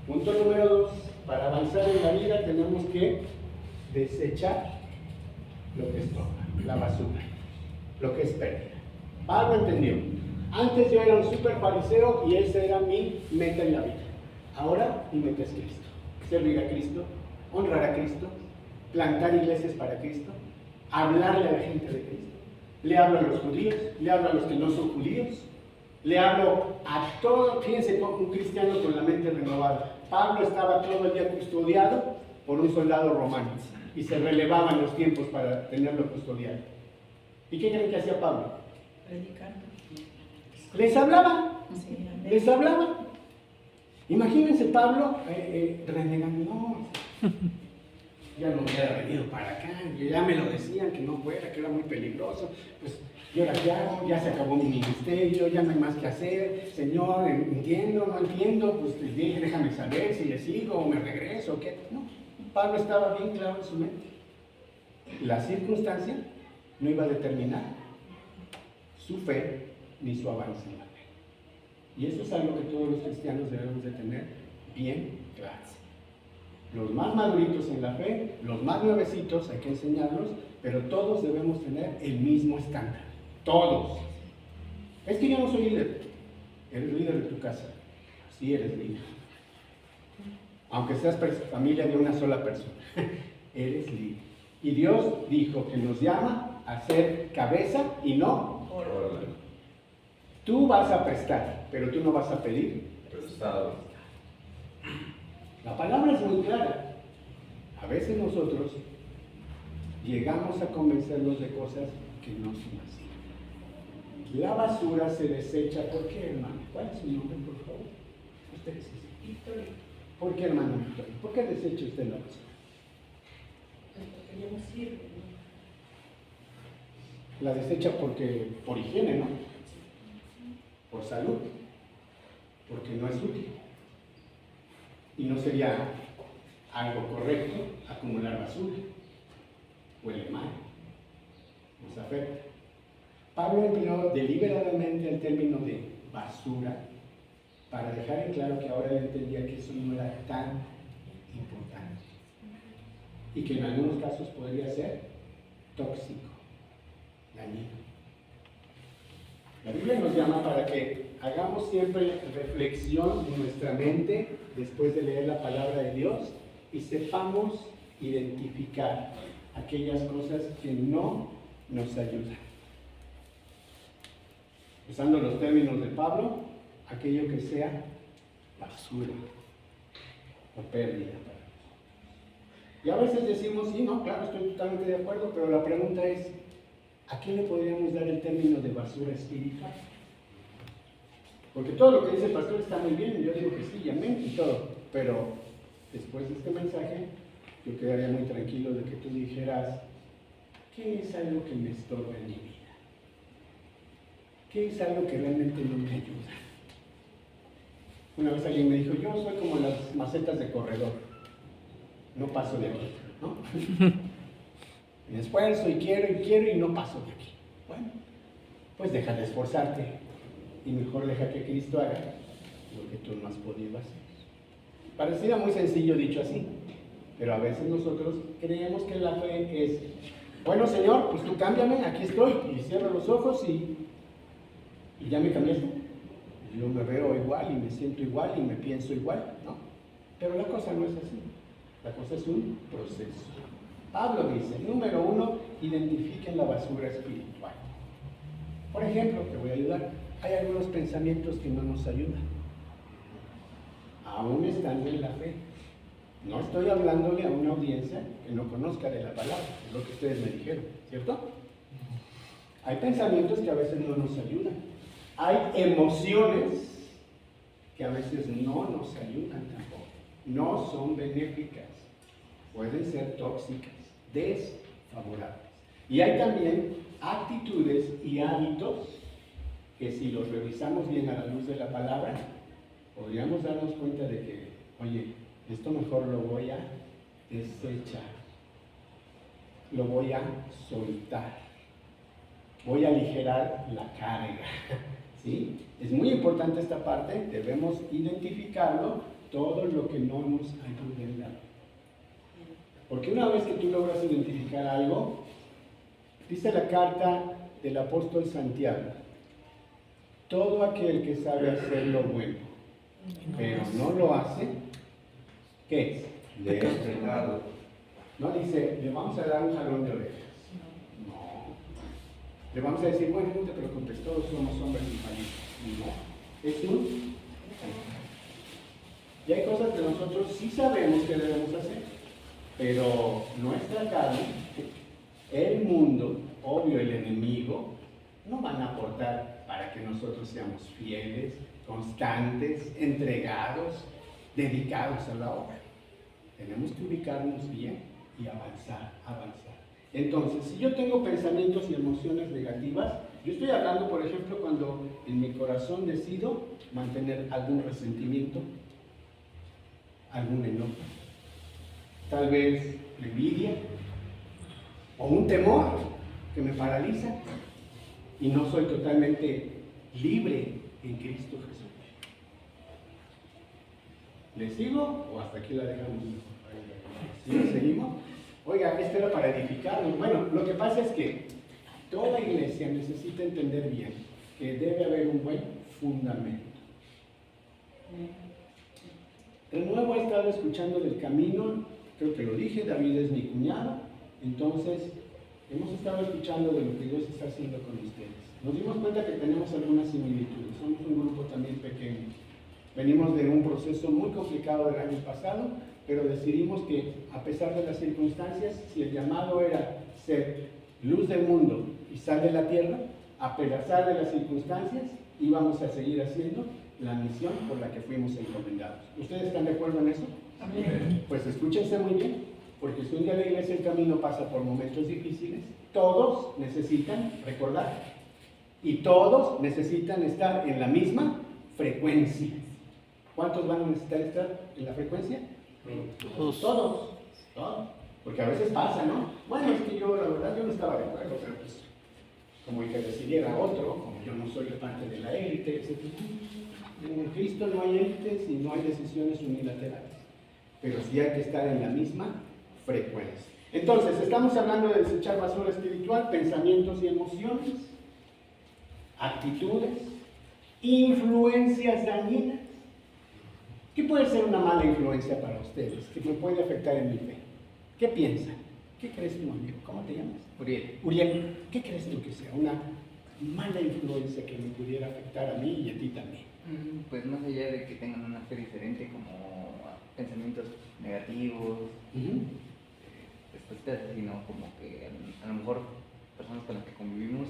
Speaker 1: Punto número 2. Para avanzar en la vida tenemos que desechar lo que estorba, la basura, lo que es pérdida. Pablo entendió. Antes yo era un super fariseo y esa era mi meta en la vida. Ahora mi meta es Cristo. Servir a Cristo, honrar a Cristo, plantar iglesias para Cristo, hablarle a la gente de Cristo. Le hablo a los judíos, le hablo a los que no son judíos, le hablo a todos. Fíjense, un cristiano con la mente renovada. Pablo estaba todo el día custodiado por un soldado romano y se relevaban los tiempos para tenerlo custodiado. ¿Y qué creen que hacía Pablo?
Speaker 4: Predicando.
Speaker 1: Les hablaba,
Speaker 4: Sí, amén.
Speaker 1: les hablaba. Imagínense Pablo renegando, no, ya no hubiera venido para acá, ya me lo decían que no fuera, que era muy peligroso, pues yo ahora qué hago, ya se acabó mi ministerio, ya no hay más que hacer, Señor, entiendo, no entiendo, pues déjame saber si le sigo o me regreso o qué. No, Pablo estaba bien claro en su mente. La circunstancia no iba a determinar su fe ni su avance en la fe. Y eso es algo que todos los cristianos debemos de tener bien claro. Los más maduritos en la fe, los más nuevecitos, hay que enseñarlos, pero todos debemos tener el mismo estándar. Todos. Es que yo no soy líder. Eres líder de tu casa. Sí eres líder. Aunque seas familia de una sola persona. Eres líder. Y Dios dijo que nos llama a ser cabeza y no
Speaker 5: Órale.
Speaker 1: Tú vas a prestar, pero tú no vas a pedir.
Speaker 5: Prestado.
Speaker 1: La palabra es muy clara. A veces nosotros llegamos a convencernos de cosas que no son así. La basura se desecha. ¿Por qué, hermano? ¿Cuál es su nombre, por favor? Usted es Victoria. ¿Por qué, hermano Victoria? ¿Por qué desecha usted la basura?
Speaker 4: Porque ya no sirve, ¿no?
Speaker 1: La desecha por higiene, ¿no? Por salud, porque no es útil. Y no sería algo correcto acumular basura. Huele mal, nos afecta. Pablo empleó deliberadamente el término de basura para dejar en claro que ahora él entendía que eso no era tan importante y que en algunos casos podría ser tóxico, dañino. La Biblia nos llama para que hagamos siempre reflexión en nuestra mente después de leer la palabra de Dios y sepamos identificar aquellas cosas que no nos ayudan. usando los términos de Pablo, aquello que sea basura o pérdida. Y a veces decimos, sí, no, claro, estoy totalmente de acuerdo, pero la pregunta es, ¿a qué le podríamos dar el término de basura espiritual? Porque todo lo que dice el pastor está muy bien, yo digo que sí, y amén y todo, pero después de este mensaje, yo quedaría muy tranquilo de que tú dijeras, ¿qué es algo que me estorba en mi vida? ¿Qué es algo que realmente no me ayuda? Una vez alguien me dijo, yo soy como las macetas de corredor, no paso de aquí, ¿no? Me esfuerzo y quiero y no paso de aquí. Bueno, pues deja de esforzarte y mejor deja que Cristo haga lo que tú no has podido hacer. Pareciera muy sencillo dicho así, pero a veces nosotros creemos que la fe es, bueno Señor, pues tú cámbiame, aquí estoy, y cierro los ojos y ya me cambiaste. Yo me veo igual y me siento igual y me pienso igual, ¿no? Pero la cosa no es así, la cosa es un proceso. Pablo dice, número 1, identifiquen la basura espiritual. Por ejemplo, te voy a ayudar, hay algunos pensamientos que no nos ayudan, aún estando en la fe. No estoy hablándole a una audiencia que no conozca de la palabra, es lo que ustedes me dijeron, ¿cierto? Hay pensamientos que a veces no nos ayudan. Hay emociones que a veces no nos ayudan tampoco. No son benéficas. Pueden ser tóxicas, desfavorables. Y hay también actitudes y hábitos que si los revisamos bien a la luz de la palabra, podríamos darnos cuenta de que, oye, esto mejor lo voy a desechar. Lo voy a soltar. Voy a aligerar la carga. ¿Sí? Es muy importante esta parte, debemos identificarlo, todo lo que no nos ayude en la vida. Porque una vez que tú logras identificar algo, dice la carta del apóstol Santiago, todo aquel que sabe hacer lo bueno, pero no lo hace, ¿qué es?
Speaker 2: Le es pecado.
Speaker 1: No dice, le vamos a dar un jalón de orejas. Le vamos a decir, bueno, no te preocupes, todos somos hombres infalibles. No, es un... Y hay cosas que nosotros sí sabemos que debemos hacer, pero nuestra carne, el mundo, obvio el enemigo, no van a aportar para que nosotros seamos fieles, constantes, entregados, dedicados a la obra. Tenemos que ubicarnos bien y avanzar. Entonces, si yo tengo pensamientos y emociones negativas, yo estoy hablando, por ejemplo, cuando en mi corazón decido mantener algún resentimiento, algún enojo, tal vez envidia o un temor que me paraliza y no soy totalmente libre en Cristo Jesús. ¿Le sigo o hasta aquí la dejamos? ¿Sí? ¿Seguimos? Oiga, esto era para edificarnos. Bueno, lo que pasa es que toda iglesia necesita entender bien que debe haber un buen fundamento. De nuevo he estado escuchando del camino, creo que lo dije, David es mi cuñado, entonces hemos estado escuchando de lo que Dios está haciendo con ustedes. Nos dimos cuenta que tenemos algunas similitudes, somos un grupo también pequeño. Venimos de un proceso muy complicado del año pasado, pero decidimos que a pesar de las circunstancias, si el llamado era ser luz del mundo y sal de la tierra, a pesar de las circunstancias, íbamos a seguir haciendo la misión por la que fuimos encomendados. ¿Ustedes están de acuerdo en eso? Amén. Pues escúchense muy bien, porque si un día la iglesia el camino pasa por momentos difíciles, todos necesitan recordar y todos necesitan estar en la misma frecuencia. ¿Cuántos van a necesitar estar en la frecuencia? Todos. Porque a veces pasa, ¿no? Bueno, es que yo, la verdad, yo no estaba de acuerdo, pero pues, como el que decidiera otro, como yo no soy parte de la élite, etc. En Cristo no hay élites y no hay decisiones unilaterales, pero sí hay que estar en la misma frecuencia. Entonces, estamos hablando de desechar basura espiritual, pensamientos y emociones, actitudes, influencias dañinas. ¿Qué puede ser una mala influencia para ustedes? ¿Que me puede afectar en mi fe? ¿Qué piensan? ¿Qué crees tú, amigo? ¿Cómo te llamas? Uriel. Uriel, ¿qué crees tú que sea una mala influencia que me pudiera afectar a mí y a ti también?
Speaker 7: Pues más allá de que tengan una fe diferente, como pensamientos negativos, pues sino como que a lo mejor personas con las que convivimos,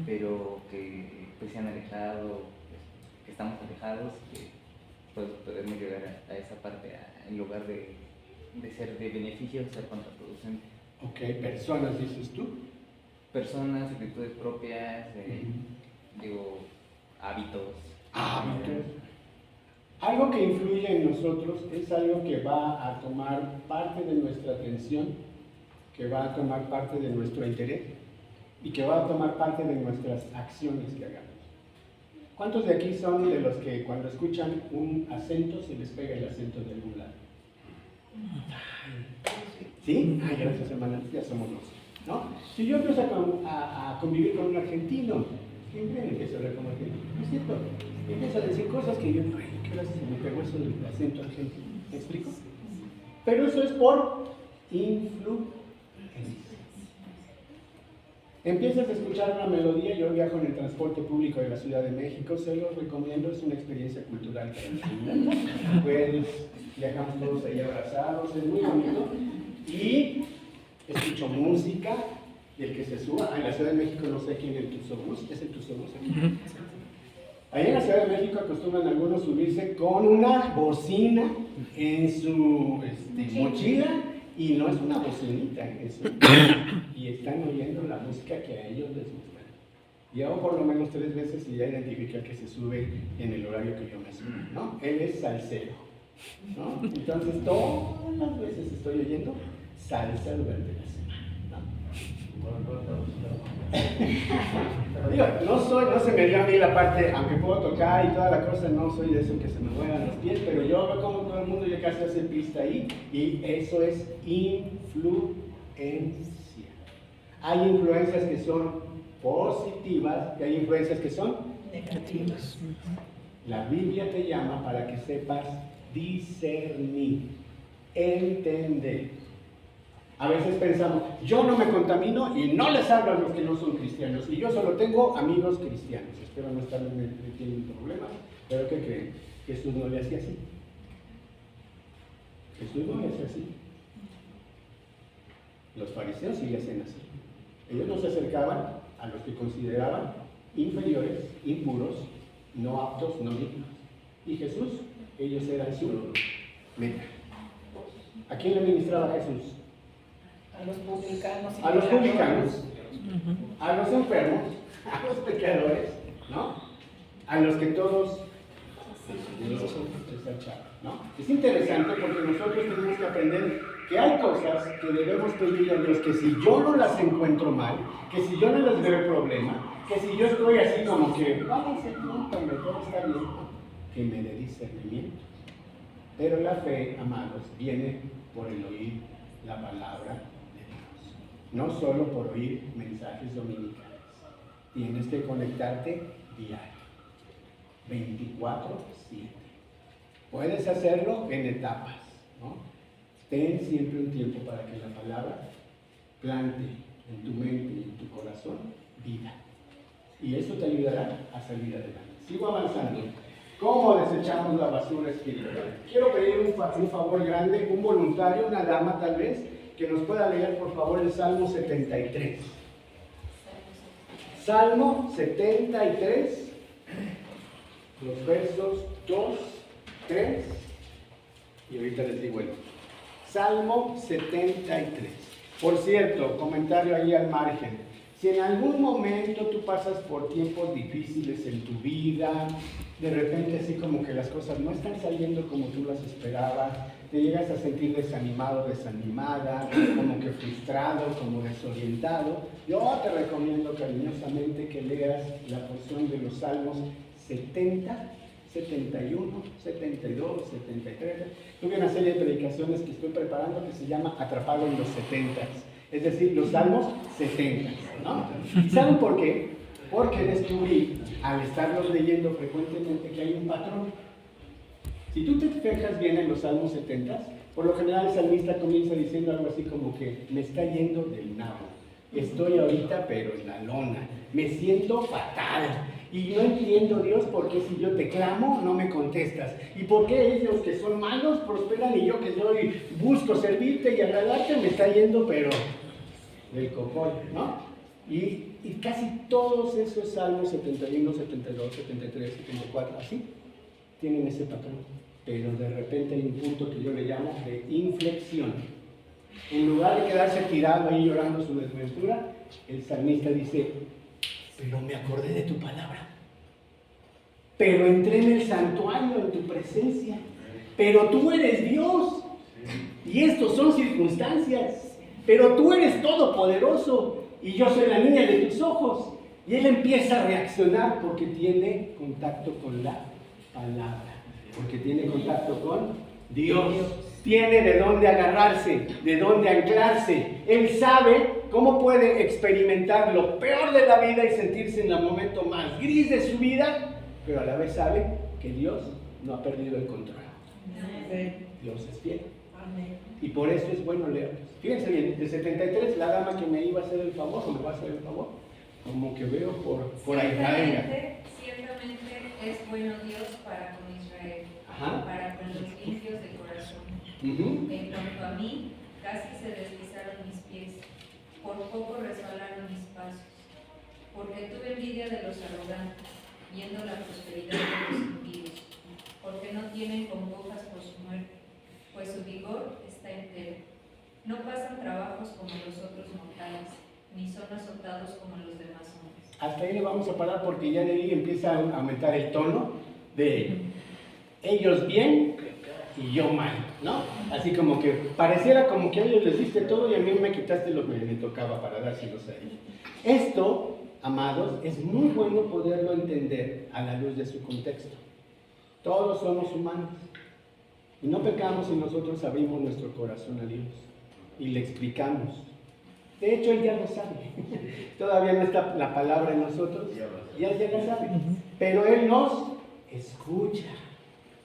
Speaker 7: pero que pues se han alejado, pues, que estamos alejados, que pues, podemos llegar a esa parte en lugar de ser de beneficio, ser contraproducente.
Speaker 1: Ok, personas, dices tú.
Speaker 7: Personas, actitudes propias, digo, hábitos.
Speaker 1: Hábitos. Algo que influye en nosotros es algo que va a tomar parte de nuestra atención, que va a tomar parte de nuestro interés y que va a tomar parte de nuestras acciones que hagamos. ¿Cuántos de aquí son de los que cuando escuchan un acento se les pega el acento de algún lado? ¿Sí? Ay, gracias hermana, ya somos dos, ¿no? Si yo empiezo a convivir con un argentino, siempre empiezo a hablar como argentino, ¿no es cierto? Empiezo a decir cosas que yo, ay, ¿qué hora se me pegó eso del acento argentino? ¿Me explico? Pero eso es por influencia. Empiezas a escuchar una melodía, yo viajo en el transporte público de la Ciudad de México, se los recomiendo, es una experiencia cultural para pues viajamos todos ahí abrazados, es muy bonito, y escucho música, y el que se suba, en la Ciudad de México no sé quién es el Tusobús, ¿es el Tusobús aquí? Ahí en la Ciudad de México acostumbran algunos subirse con una bocina en su mochila, y no es una bocinita, y están oyendo la música que a ellos les gusta. Y hago por lo menos 3 veces y ya identifica que se sube en el horario que yo me subo, ¿no? Él es salsero, ¿no? Entonces todas las veces estoy oyendo salsa durante la semana, ¿no? Digo, no se me dio a mí la parte, aunque puedo tocar y toda la cosa, no soy de eso que se me muevan los pies, pero yo veo como todo el mundo ya casi hace pista ahí, y eso es influencia. Hay influencias que son positivas y hay influencias que son
Speaker 4: Negativas.
Speaker 1: La Biblia te llama para que sepas discernir, entender. A veces pensamos, yo no me contamino y no les hablo a los que no son cristianos, y yo solo tengo amigos cristianos. Espero no estar metiendo en problemas, pero ¿qué creen? Jesús no le hacía así. Jesús no le hacía así. Los fariseos sí le hacían así. Ellos no se acercaban a los que consideraban inferiores, impuros, no aptos, no dignos. Y Jesús, ellos eran su meta. ¿A quién le ministraba Jesús?
Speaker 6: A los publicanos.
Speaker 1: A los publicanos, a los enfermos, a los pecadores, ¿no? A los que todos ¿no? Es interesante porque nosotros tenemos que aprender que hay cosas que debemos pedirle a Dios, que si yo no las encuentro mal, que si yo no les veo problema, que si yo estoy así como que, vamos, todo está bien, que me dé discernimiento. Pero la fe, amados, viene por el oír la palabra de Dios, no solo por oír mensajes dominicales. Tienes que conectarte diario, 24/7. Puedes hacerlo en etapas, ¿no? Ten siempre un tiempo para que la palabra plante en tu mente y en tu corazón vida. Y eso te ayudará a salir adelante. Sigo avanzando. ¿Cómo desechamos la basura espiritual? Quiero pedir un favor grande, un voluntario, una dama tal vez, que nos pueda leer por favor el Salmo 73. Salmo 73, los versos 2, 3, y ahorita les digo el otro. Salmo 73. Por cierto, comentario ahí al margen. Si en algún momento tú pasas por tiempos difíciles en tu vida, de repente así como que las cosas no están saliendo como tú las esperabas, te llegas a sentir desanimado, desanimada, como que frustrado, como desorientado, yo te recomiendo cariñosamente que leas la porción de los Salmos 70, 71, 72, 73. Tuve una serie de predicaciones que estoy preparando que se llama Atrapado en los 70, es decir, los Salmos 70, ¿no? ¿Y saben por qué? Porque descubrí, al estarlos leyendo frecuentemente, que hay un patrón. Si tú te fijas bien en los Salmos 70, por lo general el salmista comienza diciendo algo así como que me está yendo del nabo, Estoy ahorita, pero en la lona. Me siento fatal. Y no entiendo, Dios, por qué si yo te clamo, no me contestas. Y por qué ellos que son malos prosperan y yo que busco servirte y agradarte, me está yendo, pero del cocol, ¿no? Y casi todos esos salmos 71, 72, 73, 74, así, tienen ese patrón. Pero de repente hay un punto que yo le llamo de inflexión. En lugar de quedarse tirado ahí llorando su desventura, el salmista dice: pero me acordé de tu palabra, pero entré en el santuario en tu presencia, pero tú eres Dios, y estos son circunstancias, pero tú eres todopoderoso, y yo soy la niña de tus ojos. Y él empieza a reaccionar porque tiene contacto con la palabra, porque tiene contacto con Dios. Tiene de dónde agarrarse, de dónde anclarse. Él sabe cómo puede experimentar lo peor de la vida y sentirse en el momento más gris de su vida, pero a la vez sabe que Dios no ha perdido el control. Dios es fiel. Y por eso es bueno leerlos. Fíjense bien, de 73, la dama que me iba a hacer el favor, o me va a hacer el favor, como que veo por ahí.
Speaker 8: Ciertamente es bueno Dios para con Israel, para con los limpios de corazón. En cuanto a mí, casi se deslizaron mis pies, por poco resbalaron mis pasos, porque tuve envidia de los arrogantes, viendo la prosperidad de los impíos, porque no tienen congojas por su muerte, pues su vigor está entero. No pasan trabajos como los otros mortales, ni son azotados como los demás hombres.
Speaker 1: Hasta ahí le vamos a parar porque ya de ahí empieza a aumentar el tono de ellos bien y yo mal, ¿no? Así como que pareciera como que a ellos les diste todo y a mí me quitaste lo que me tocaba para dárselos a ellos. Esto, amados, es muy bueno poderlo entender a la luz de su contexto. Todos somos humanos y no pecamos si nosotros abrimos nuestro corazón a Dios y le explicamos. De hecho, Él ya lo sabe. Todavía no está la palabra en nosotros, ya lo sabe. Pero Él nos escucha.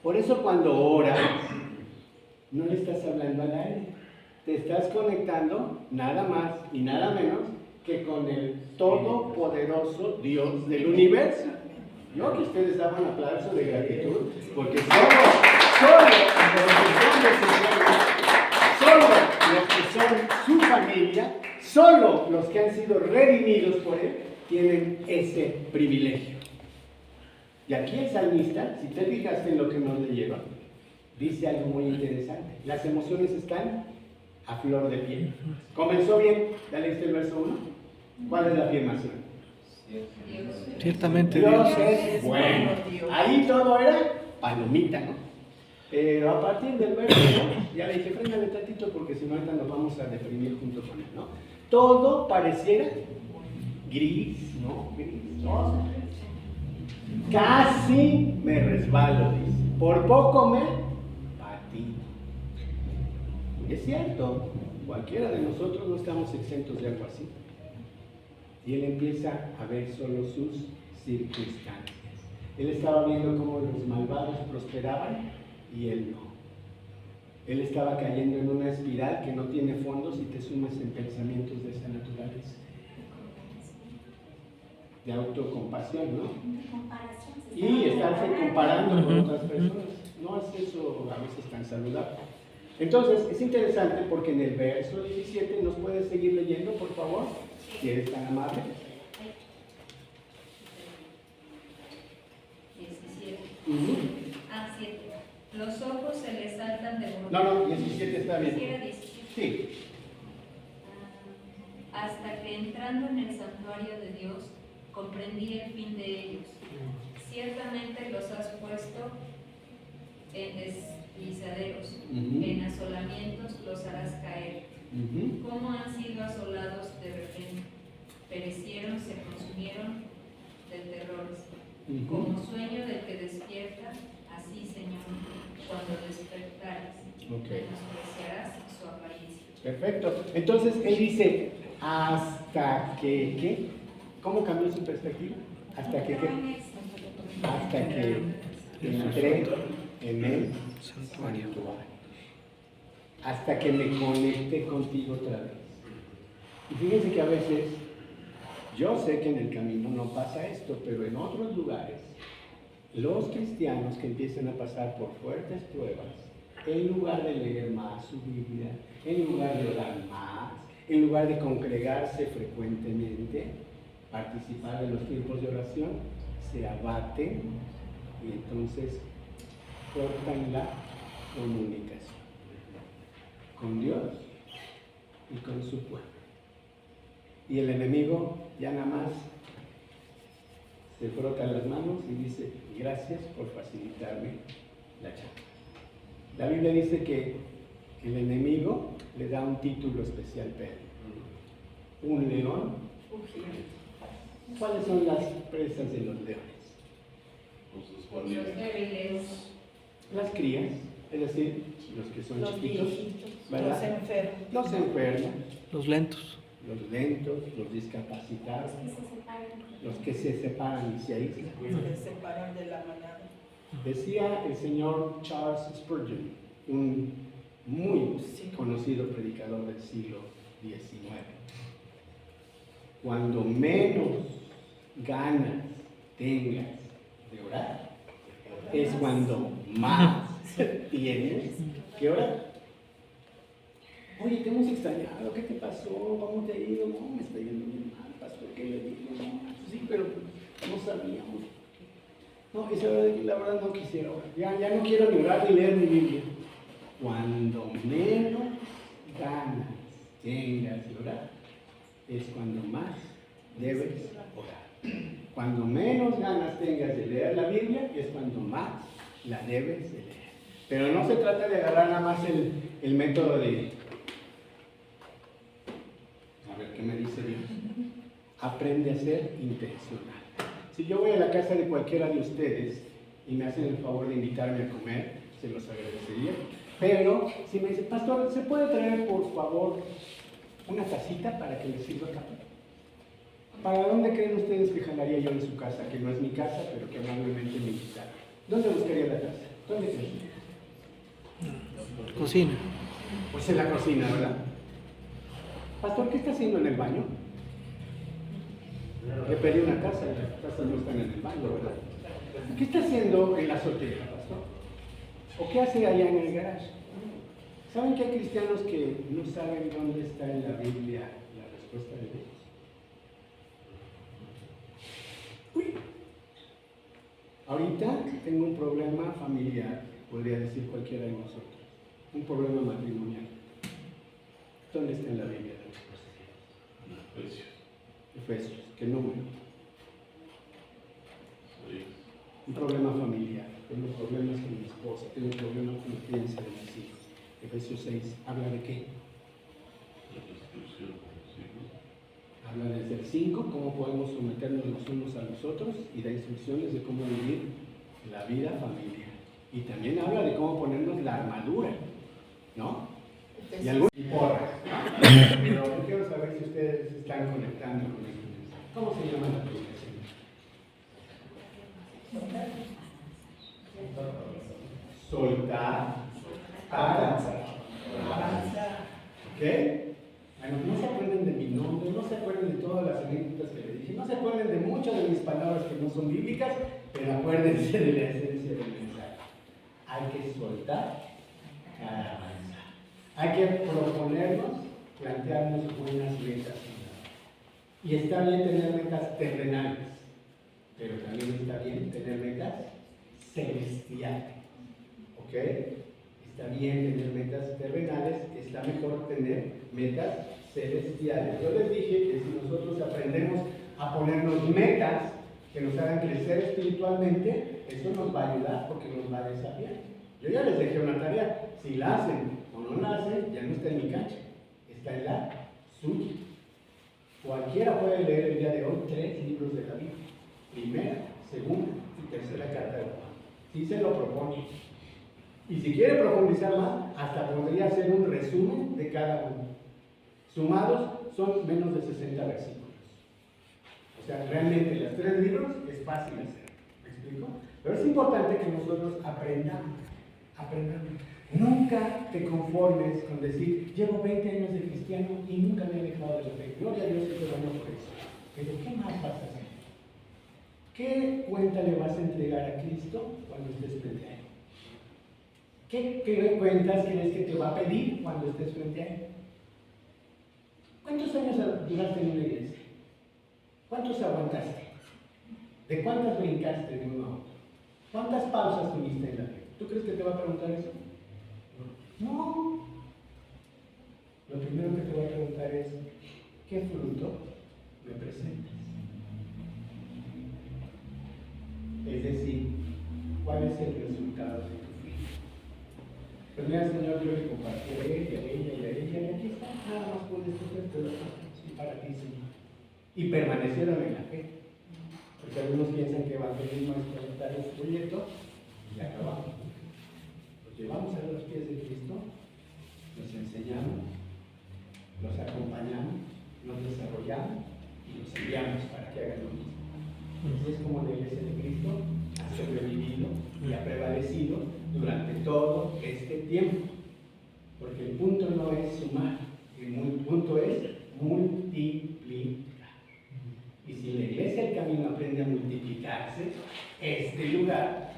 Speaker 1: Por eso cuando oras, no le estás hablando al aire. Te estás conectando nada más y nada menos que con el todopoderoso Dios del universo. Yo que ustedes daban un aplauso de gratitud, porque solo los que son su familia, solo los que han sido redimidos por Él, tienen ese privilegio. Y aquí el salmista, si te fijaste en lo que nos leyeron, dice algo muy interesante. Las emociones están a flor de piel. ¿Comenzó bien? ¿Ya leíste el verso 1? ¿Cuál es la afirmación?
Speaker 3: Ciertamente
Speaker 1: Dios
Speaker 3: Dios
Speaker 1: es bueno. Ahí todo era palomita, ¿no? Pero a partir del verso 2, ya le dije, frénale tantito porque si no ahorita nos vamos a deprimir junto con él, ¿no? Todo pareciera gris, ¿no? Gris, ¿no? Casi me resbalo, dice. Por poco me patino. Y es cierto, cualquiera de nosotros no estamos exentos de algo así. Y él empieza a ver solo sus circunstancias. Él estaba viendo cómo los malvados prosperaban y él no. Él estaba cayendo en una espiral que no tiene fondo si te sumas en pensamientos de esa naturaleza. De autocompasión, ¿no? Y estarse comparando con otras personas. No es eso a veces tan saludable. Entonces, es interesante porque en el verso 17, ¿nos puedes seguir leyendo, por favor? Si eres tan amable.
Speaker 8: 17.
Speaker 1: 7.
Speaker 8: Los ojos se les saltan de volumen.
Speaker 1: No, 17 está bien.
Speaker 8: ¿Quisiera 17?
Speaker 1: Sí.
Speaker 8: Hasta que entrando en el santuario de Dios, comprendí el fin de ellos. Ciertamente los has puesto en deslizaderos, en asolamientos los harás caer. ¿Cómo han sido asolados de repente? Perecieron, se consumieron de terrores. Como sueño del que despierta, así, Señor, cuando despertares, menospreciarás su apariencia.
Speaker 1: Perfecto. Entonces, él dice, hasta que, ¿qué? ¿Cómo cambió su perspectiva? Hasta que, ¿qué? Hasta que entré en el santuario. Hasta que me conecte contigo otra vez. Y fíjense que a veces, yo sé que en el camino no pasa esto, pero en otros lugares, los cristianos que empiezan a pasar por fuertes pruebas, en lugar de leer más su Biblia, en lugar de orar más, en lugar de congregarse frecuentemente, participar en los tiempos de oración, se abaten y entonces cortan la comunicación con Dios y con su pueblo. Y el enemigo ya nada más se frota las manos y dice, gracias por facilitarme la chamba. La Biblia dice que el enemigo le da un título especial, Pedro. Un león. ¿Cuáles son las presas de los leones?
Speaker 8: Los débiles.
Speaker 1: Las crías, es decir, los que son
Speaker 4: Los
Speaker 1: chiquitos,
Speaker 4: viejitos,
Speaker 1: ¿verdad?
Speaker 4: los enfermos.
Speaker 1: Los enfermos,
Speaker 3: Los lentos.
Speaker 1: los lentos, los discapacitados, los que se separan y se aíslan.
Speaker 4: Los que se separan de la manada.
Speaker 1: Decía el señor Charles Spurgeon, un muy conocido predicador del siglo XIX, cuando menos ganas tengas de orar, es cuando más tienes que orar. Oye, te hemos extrañado, ¿qué te pasó? ¿Cómo te ha ido? No, me está yendo bien mal, pastor, ¿qué le digo? No, sí, pero no sabíamos. No, la verdad no quisiera orar. Ya no quiero ni orar ni leer mi Biblia. Cuando menos ganas tengas de orar, es cuando más debes orar. Cuando menos ganas tengas de leer la Biblia, es cuando más la debes de leer. Pero no se trata de agarrar nada más el método de, a ver qué me dice Dios. Aprende a ser intencional. Si yo voy a la casa de cualquiera de ustedes y me hacen el favor de invitarme a comer, se los agradecería. Pero si me dice, pastor, ¿se puede traer por favor una tacita para que le sirva café? ¿Para dónde creen ustedes que jalaría yo en su casa? Que no es mi casa, pero que amablemente me invitaron. ¿Dónde buscaría la taza? ¿Dónde creen?
Speaker 3: Cocina.
Speaker 1: Pues en la cocina, ¿verdad? Pastor, ¿qué está haciendo en el baño? Le pedí una taza y las tazas no están en el baño, ¿verdad? ¿Qué está haciendo en la azotea, pastor? ¿O qué hace allá en el garage? ¿Saben que hay cristianos que no saben dónde está en la Biblia la respuesta de Dios? Uy. Ahorita tengo un problema familiar, podría decir cualquiera de nosotros. Un problema matrimonial. ¿Dónde está en la Biblia la respuesta de Dios? Efesios, ¿qué número? Un problema familiar, tengo problemas con mi esposa, tengo problemas con la crianza de mis hijos. Efesios 6, ¿habla de qué? Habla desde el 5, cómo podemos someternos los unos a los otros y da instrucciones de cómo vivir la vida familiar. Y también habla de cómo ponernos la armadura, ¿no? Y algún porras. Pero yo quiero saber si ustedes se están conectando con esto. ¿Cómo se llama la aplicación? Soltar para avanzar. ¿Ok? Bueno, no se acuerden de mi nombre, no se acuerden de todas las anécdotas que les dije, no se acuerden de muchas de mis palabras que no son bíblicas, pero acuérdense de la esencia del mensaje. Hay que soltar para avanzar. Hay que proponernos, plantearnos buenas metas. Y está bien tener metas terrenales, pero también está bien tener metas celestiales. ¿Ok? Está bien tener metas terrenales, está mejor tener metas celestiales. Yo les dije que si nosotros aprendemos a ponernos metas que nos hagan crecer espiritualmente, eso nos va a ayudar porque nos va a desafiar. Yo ya les dejé una tarea, si la hacen o no la hacen, ya no está en mi cancha, está en la suya. Cualquiera puede leer el día de hoy 3 libros de la Biblia, primera, segunda y tercera carta de Juan. Si se lo propone. Y si quiere profundizar más, hasta podría hacer un resumen de cada uno. Sumados son menos de 60 versículos. O sea, realmente los 3 libros es fácil hacer. ¿Me explico? Pero es importante que nosotros aprendamos. Nunca te conformes con decir, llevo 20 años de cristiano y nunca me he dejado de la fe. Gloria a Dios y te bueno por eso. Pero ¿qué más vas a hacer? ¿Qué cuenta le vas a entregar a Cristo cuando estés frente a Él? ¿Qué cuentas crees que te va a pedir cuando estés frente a Él? ¿Cuántos años duraste en una iglesia? ¿Cuántos aguantaste? ¿De cuántas brincaste de uno a otro? ¿Cuántas pausas tuviste en la fe? ¿Tú crees que te va a preguntar eso? No. Lo primero que te va a preguntar es, ¿qué fruto me presentas? Es decir, ¿cuál es el resultado de tu fe? Pues mira, Señor, yo le compartí a él, y a ella, y a ella, y aquí está, nada más puedes escoger para ti, Señor. Y permanecieron en la fe. Porque algunos piensan que evangelismo es presentar el folleto y acabamos. Los llevamos a los pies de Cristo, los enseñamos, los acompañamos, los desarrollamos y los enviamos para que hagan lo mismo. Así es como la iglesia de Cristo ha sobrevivido y ha prevalecido durante todo este tiempo. Porque el punto no es sumar, el punto es multiplicar. Y si la iglesia del camino aprende a multiplicarse, este lugar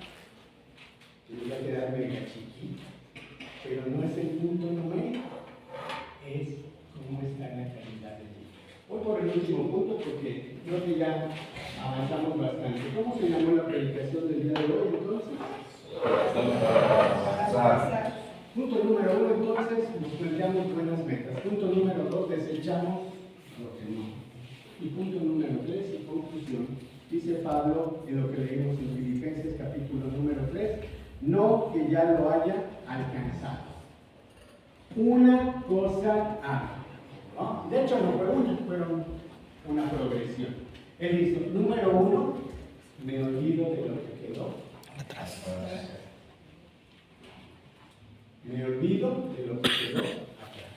Speaker 1: va a quedar mega chiquito. Pero no es el punto numérico, es cómo está la calidad de vida. Voy por el último punto porque creo que ya avanzamos bastante. ¿Cómo se llamó la predicación del día de hoy entonces? Punto número 1, entonces, nos planteamos buenas metas. Punto número 2, desechamos lo que no. Y punto número 3, en conclusión, dice Pablo en lo que leímos en Filipenses capítulo número 3, no que ya lo haya alcanzado. Una cosa hago. ¿No? De hecho, no fue una, fueron una progresión. Él dice, número 1, me olvido de lo que quedó atrás. Me olvido de lo que quedó atrás.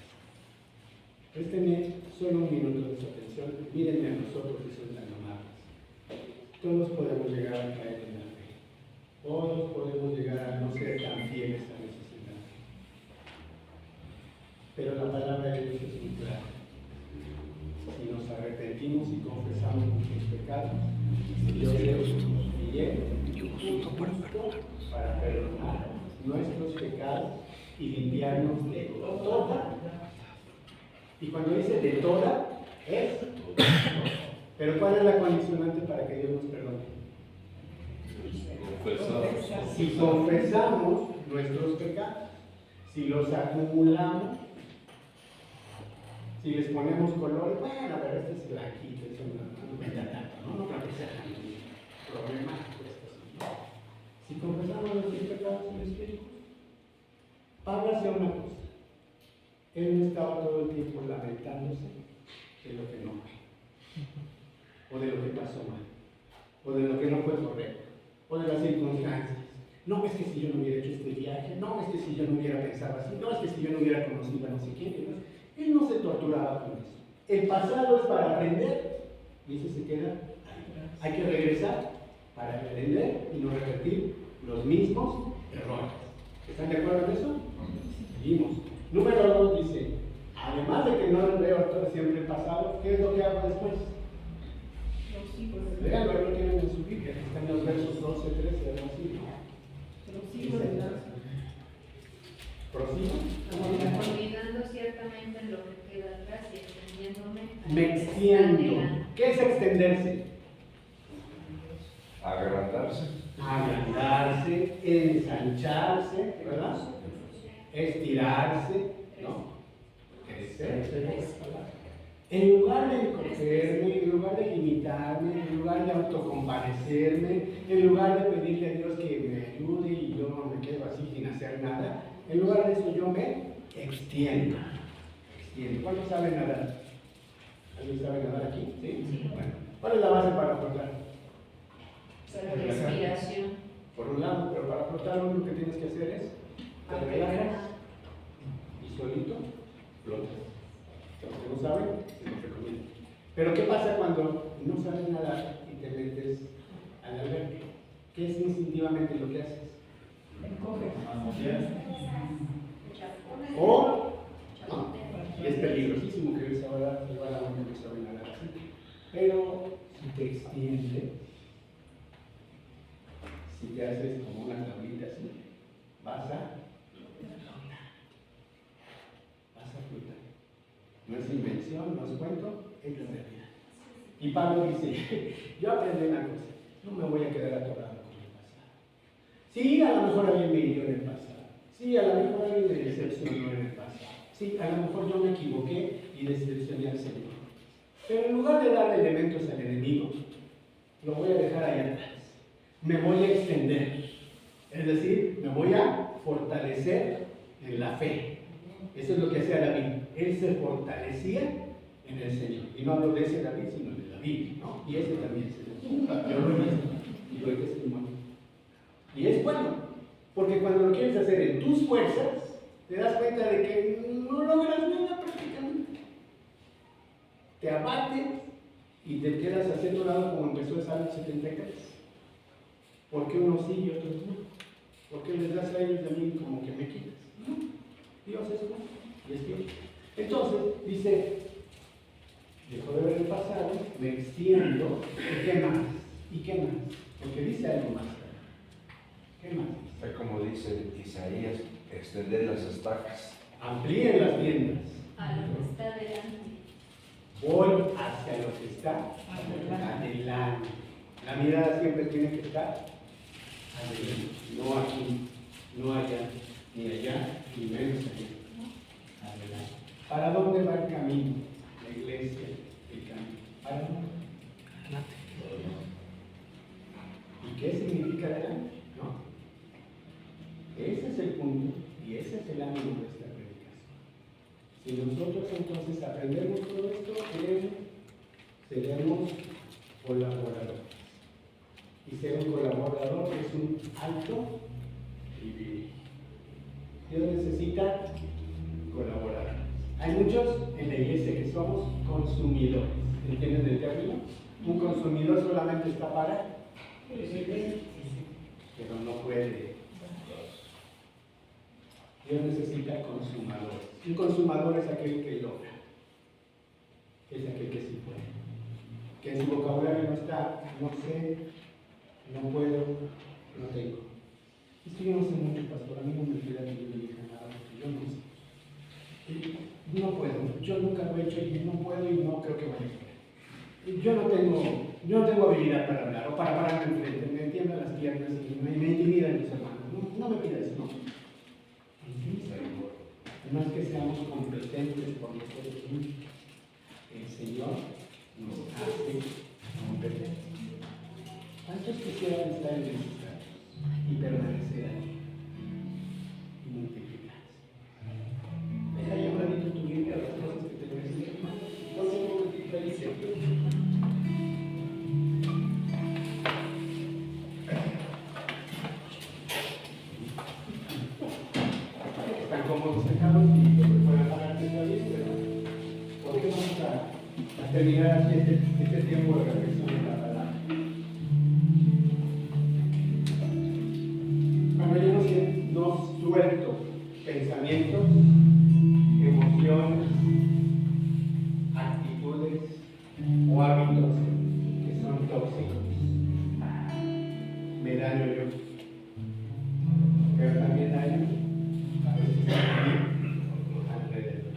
Speaker 1: Préstenme solo un minuto de su atención. Mírenme a nosotros que son tan amables. Todos podemos llegar a caer en la fe. Todos podemos llegar a no ser tan fieles a veces en la fe. Pero la palabra de Dios es muy clara. Si nos arrepentimos y confesamos nuestros pecados, Dios es fiel y justo para perdonar nuestros pecados y limpiarnos de toda. Y cuando dice de toda, es. Pero ¿cuál es la condicionante para que Dios nos perdone? Si confesamos nuestros pecados, si los acumulamos, si les ponemos color, bueno, pero este es blanquito, eso no cuenta tanto, no creo que sea tan problemático esto, ¿no? Si confesamos nuestros pecados en el Espíritu, Pablo hacía una cosa. Él no estaba todo el tiempo lamentándose de lo que no fue, o de lo que pasó mal, o de lo que no fue correcto, o de las circunstancias. No es que si yo no hubiera hecho este viaje, no es que si yo no hubiera pensado así, no es que si yo no hubiera conocido a no sé quién. Él no se torturaba con eso. El pasado es para aprender y eso se queda ahí. Hay que regresar para aprender y no repetir los mismos errores. ¿Están de acuerdo en eso? Seguimos. Número 2 dice, además de que no veo todo siempre el pasado, ¿qué es lo que hago después? Leanlo, ahí lo tienen en su Biblia, están en los versos 12, 13, algo así, ¿no? ¿Prosigo?
Speaker 8: Olvidando ciertamente lo que queda atrás y extendiéndome.
Speaker 1: Me extiendo. ¿Qué es extenderse?
Speaker 5: Agrandarse.
Speaker 1: Agrandarse, ensancharse, ¿verdad? Estirarse, ¿no? Crecer. En lugar de encogerme, en lugar de limitarme, en lugar de autocompadecerme, en lugar de pedirle a Dios que me ayude y yo no me quedo así sin hacer nada, en lugar de eso yo me extiendo. ¿Cuántos saben nadar? ¿Alguien sabe nadar aquí? ¿Sí? Bueno, ¿cuál es la base para flotar?
Speaker 8: La respiración.
Speaker 1: Por un lado, pero para flotar lo único que tienes que hacer es te relajas y solito flotas. Los que no saben, se los recomiendo. Pero ¿qué pasa cuando no sabes nadar y te metes al albergue? ¿Qué es instintivamente lo que haces? que hace es como una tablita así. Vas a flotar. No es invención, no es cuento, es la realidad. Y Pablo dice, yo aprendí una cosa, no me voy a quedar atorado con el pasado. Sí, a lo mejor alguien me hirió en el pasado. Sí, a lo mejor alguien me decepcionó en el pasado. Sí, a lo mejor yo me equivoqué y decepcioné al Señor. Pero en lugar de darle elementos al enemigo, lo voy a dejar ahí atrás. Me voy a extender. Es decir, me voy a fortalecer en la fe. Eso es lo que hacía David. Él se fortalecía en el Señor. Y no hablo de ese David, sino de David, ¿no? Y ese también es el Señor. Yo lo he visto y doy testimonio. Y es bueno, porque cuando lo quieres hacer en tus fuerzas, te das cuenta de que no logras nada prácticamente. Te abates y te quedas haciendo lado como empezó el Salmo 73. ¿Por qué unos sí y otros no? ¿Por qué les das a ellos y a mí como que me quitas? No. Dios es bueno y es Dios. Entonces, dice, dejo de ver el pasado, me extiendo, ¿y qué más? ¿Y qué más? Porque dice algo más. ¿Qué más?
Speaker 9: Es como dice Isaías, extender las estacas.
Speaker 1: Amplíen las tiendas.
Speaker 8: A lo que está delante.
Speaker 1: Voy hacia lo que está adelante. La mirada siempre tiene que estar adelante. No aquí, no allá, ni allá, ni menos allá. Adelante. ¿Para dónde va el camino? La iglesia, el camino. ¿Para dónde? Adelante. ¿Y qué significa adelante? ¿No? Ese es el punto y ese es el ánimo de esta predicación. Si nosotros entonces aprendemos todo esto, seremos colaboradores. Y ser un colaborador es un alto privilegio. Dios necesita colaborar. Hay muchos en la iglesia que somos consumidores. ¿Entienden el término? Un consumidor solamente está para pero no puede. Dios necesita consumadores. Un consumador es aquel que logra, es aquel que sí puede. Que en su vocabulario no está, no sé, no puedo, no tengo. Esto yo no sé mucho, pastor, a mí no me pida que yo le diga nada, porque yo no sé. No puedo, yo nunca lo he hecho y no puedo y no creo que vaya a poder. Yo no tengo habilidad para hablar o para pararme enfrente, me tiemblan las piernas y me intimidan mis hermanos. No me pida eso, no. No es que seamos competentes por nosotros mismos. El Señor nos hace competentes. ¿Cuántos quisieran estar en esos casos y permanecer ahí y multiplicarse? Deja ya un ratito tu Biblia, las cosas que te voy a decir, hermano. No tengo felicidad. Están cómodos sentados y pueden pararse todavía, pero ¿por qué vamos a terminar así este tiempo de reflexión de la palabra? Cuando yo no suelto pensamientos, emociones, actitudes o hábitos que son tóxicos, me daño yo, pero también daño a los que están alrededor.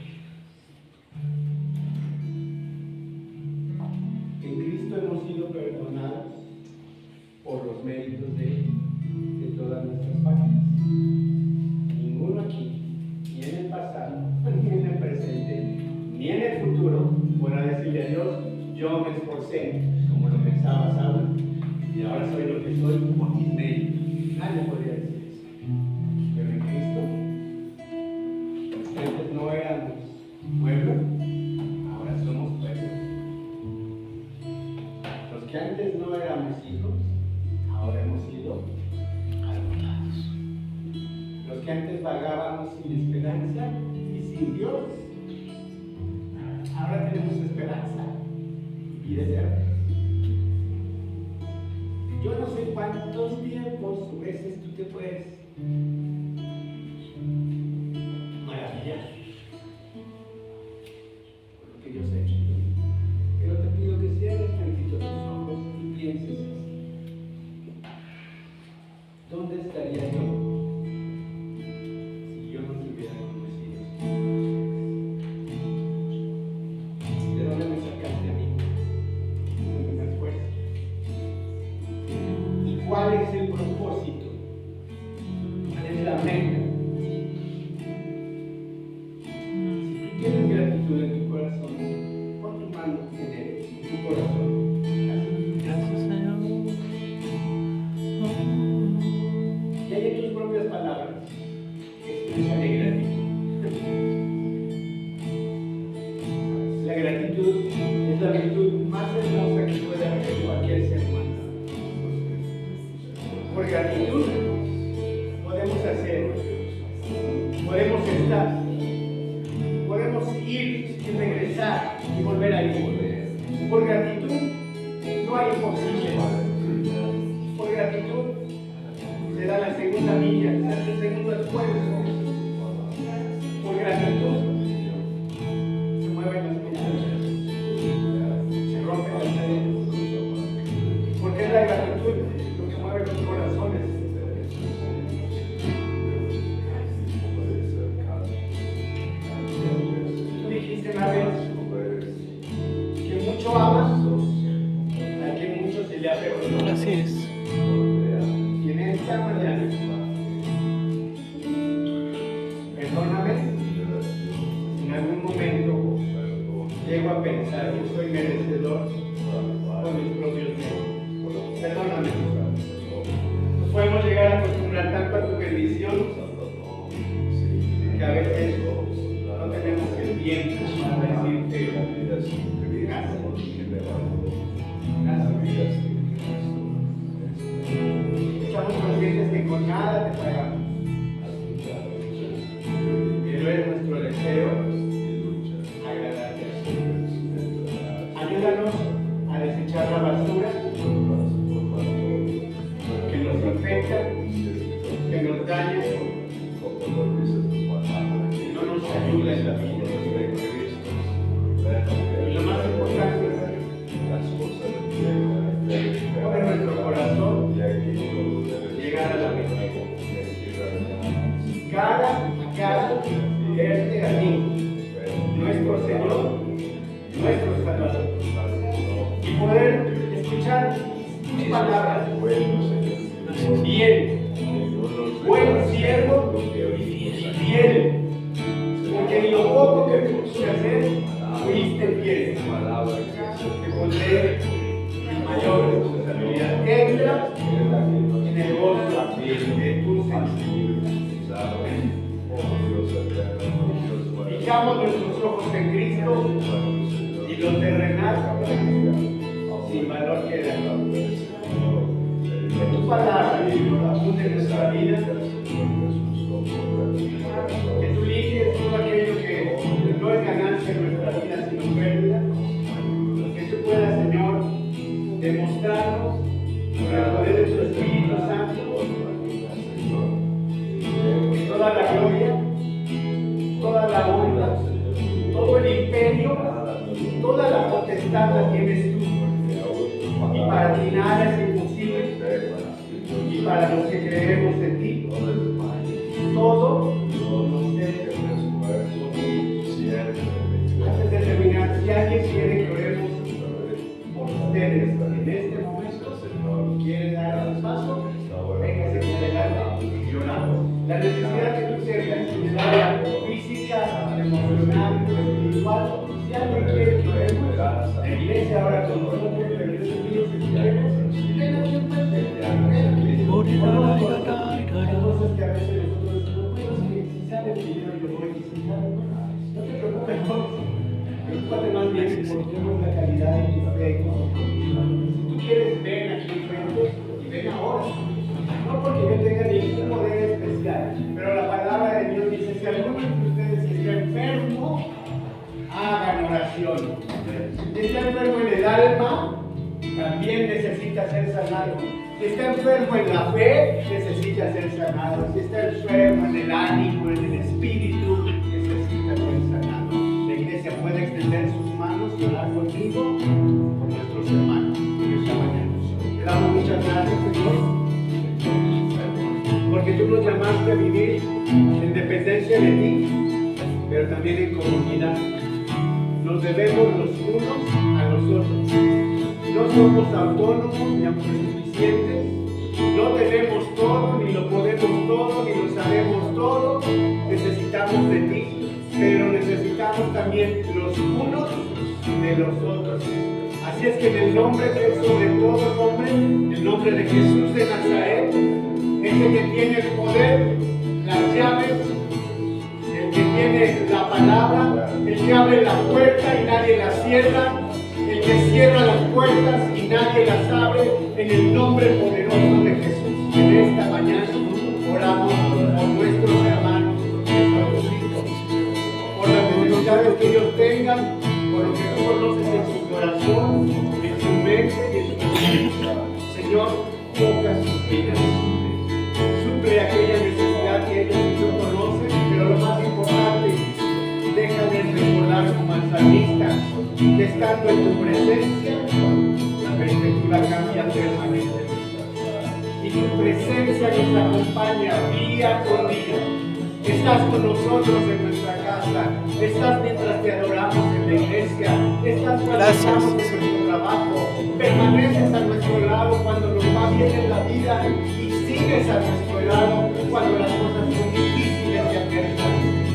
Speaker 1: En Cristo hemos sido perdonados por los méritos de todas nuestras faltas. Ninguno aquí, ni en el pasado, ni en el presente, ni en el futuro, podrá decirle a Dios, yo me esforcé, como lo pensaba Saúl, y ahora soy lo que soy por mis méritos. Nadie podría decir eso. Pero en Cristo, los que antes no éramos pueblo, ahora somos pueblo. Los que antes no éramos hijos, ahora hemos sido adoptados. Los que antes vagábamos sin esperanza y sin Dios, ahora tenemos esperanza y deseo. Yo no sé cuántos tiempos o veces tú te puedes maravillar por lo que Dios ha hecho. Pero te pido que cierres tantito tus ojos y pienses así. ¿Cuál es el propósito? ¿Cuál es la meta? Si tú tienes gratitud en tu corazón, pon tu mano en tu corazón.
Speaker 3: Gracias, Señor.
Speaker 1: Y hay en tus propias palabras, exprésale gratitud. La gratitud es la virtud más hermosa que puede haber cualquier ser humano. Por gratitud podemos hacer, podemos estar, podemos ir y regresar y volver a ir. Por gratitud no hay imposibles. Por gratitud se da la segunda milla, se hace el segundo esfuerzo. Por gratitud se mueven las montañas, se rompen las cadenas. Porque es la gratitud lo que mueve los corazones. Tú dijiste una vez que mucho amas al que mucho se le ha perdonado.
Speaker 3: Así es.
Speaker 1: Y en esta mañana, perdóname, en algún momento llego a pensar que soy merecedor con mis propios medios. Perdóname. Nos podemos llegar a acostumbrar tanto a tu bendición que a veces no tenemos el tiempo para decirte gracias. Estamos conscientes que con nada te pagamos, pero es nuestro deseo agradarte. Ayúdanos a desechar la basura que nos infecta, que nos daña, que no nos ayuda en la vida. Y lo más importante es poner nuestro corazón llegar a la meta. Cara a cara, verte a ti, nuestro Señor, nuestro Salvador, y poder escuchar tus palabras. Bien, buen siervo y fiel, porque en lo poco que pudiste hacer, fuiste fiel. Te pondré en mayor responsabilidad. Entra en el gozo de tu sencillez. Fijamos nuestros ojos en Cristo y los terrenales sin valor quedan. Que tu palabra apunte en nuestra vida, que tú limpies todo aquello que no es ganancia en nuestra vida sino pérdida, que tú puedas, Señor, demostrarnos por el poder de tu Espíritu Santo que toda la gloria, toda la honra, todo el imperio, toda la potestad la tienes tú. Y para ti nada es imposible. Y para los que creemos en ti, todo nos es posible. Antes de terminar, si alguien quiere que oremos por ustedes en este momento, quiere dar un paso, véngase aquí adelante y oramos. La necesidad que tú tengas en el área física, emocional, espiritual, si alguien quiere que oremos, la iglesia ahora con nosotros, la iglesia que queremos, ven aquí enfrente, hay cosas que a veces nosotros decimos, bueno, si sale el dinero yo voy, si sale, no te preocupes, preocúpate más bien por tenemos la calidad de tu fe. Si tú quieres, ven aquí enfrente y ven ahora. No porque yo tenga ningún poder especial, pero la palabra de Dios dice, si alguno de ustedes está enfermo, hagan oración. Si está enfermo en el alma, también necesita ser sanado. Si está enfermo en la fe, necesita ser sanado. Si está enfermo en el ánimo, en el espíritu, necesita ser sanado. La iglesia puede extender sus manos y orar conmigo por nuestros hermanos en esta mañana. Te damos muchas gracias, Señor, porque tú nos llamaste a vivir en dependencia de ti, pero también en comunidad. Nos debemos los unos a los otros. No somos autónomos ni autosuficientes, No tenemos todo, ni lo podemos todo, ni lo sabemos todo. Necesitamos de ti, pero necesitamos también los unos de los otros. Así es que en el nombre que es sobre todo nombre, el nombre de Jesús de Nazaret, ese que tiene el poder, las llaves, el que tiene la palabra, el que abre la puerta y nadie la cierra, el que cierra las puertas y nadie las abre, en el nombre poderoso de Jesús. En esta mañana oramos por nuestros hermanos Jesucristo, por las necesidades que ellos tengan, por lo que tú conoces en su corazón, en su mente y en su espíritu. Señor, toca sus vidas, suple aquella necesidad que ellos y tú conocen, pero lo más importante, déjales recordar como al salmista, que estando en tu presencia, la perspectiva cambia permanentemente. Y tu presencia nos acompaña día por día. Estás con nosotros en nuestra casa, estás mientras te adoramos en la iglesia, estás cuando estamos en nuestro trabajo, permaneces a nuestro lado cuando nos va bien en la vida y sigues a nuestro lado cuando las cosas son difíciles y adversas.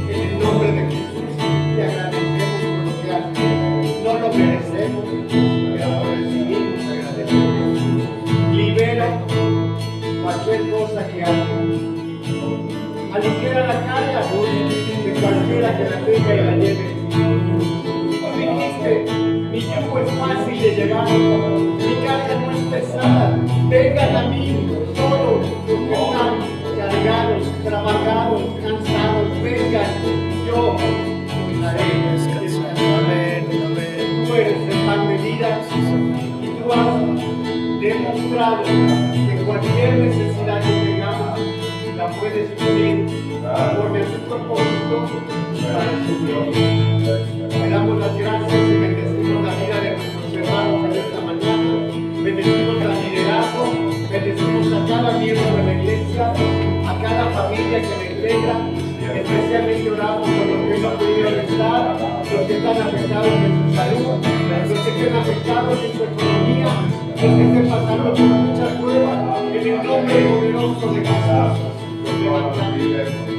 Speaker 1: En el nombre de Jesús te agradecemos por lo que haces. No lo merecemos, pero lo recibimos agradecidos. Libera cualquier cosa que hagas. Aligera la carga de cualquiera que la tenga y la lleve. Dijiste, mi yugo es fácil de llevar, mi carga no es pesada. Vengan a mí todos los que están cargados, trabajados, cansados. Vengan, yo os haré descansar. Tú eres el pan de vida y tú has demostrado que cualquier necesidad que tengamos la puedes vivir conforme a su propósito para su gloria. Le damos las gracias y bendecimos la vida de nuestros hermanos en esta mañana. Bendecimos al liderazgo, bendecimos a cada miembro de la iglesia, a cada familia que le integra. Especialmente oramos por los que no han podido estar, los que están afectados en su salud, los que estén afectados en su economía, los que estén pasando por muchas pruebas. En el nombre poderoso de Jesús, los levantamos.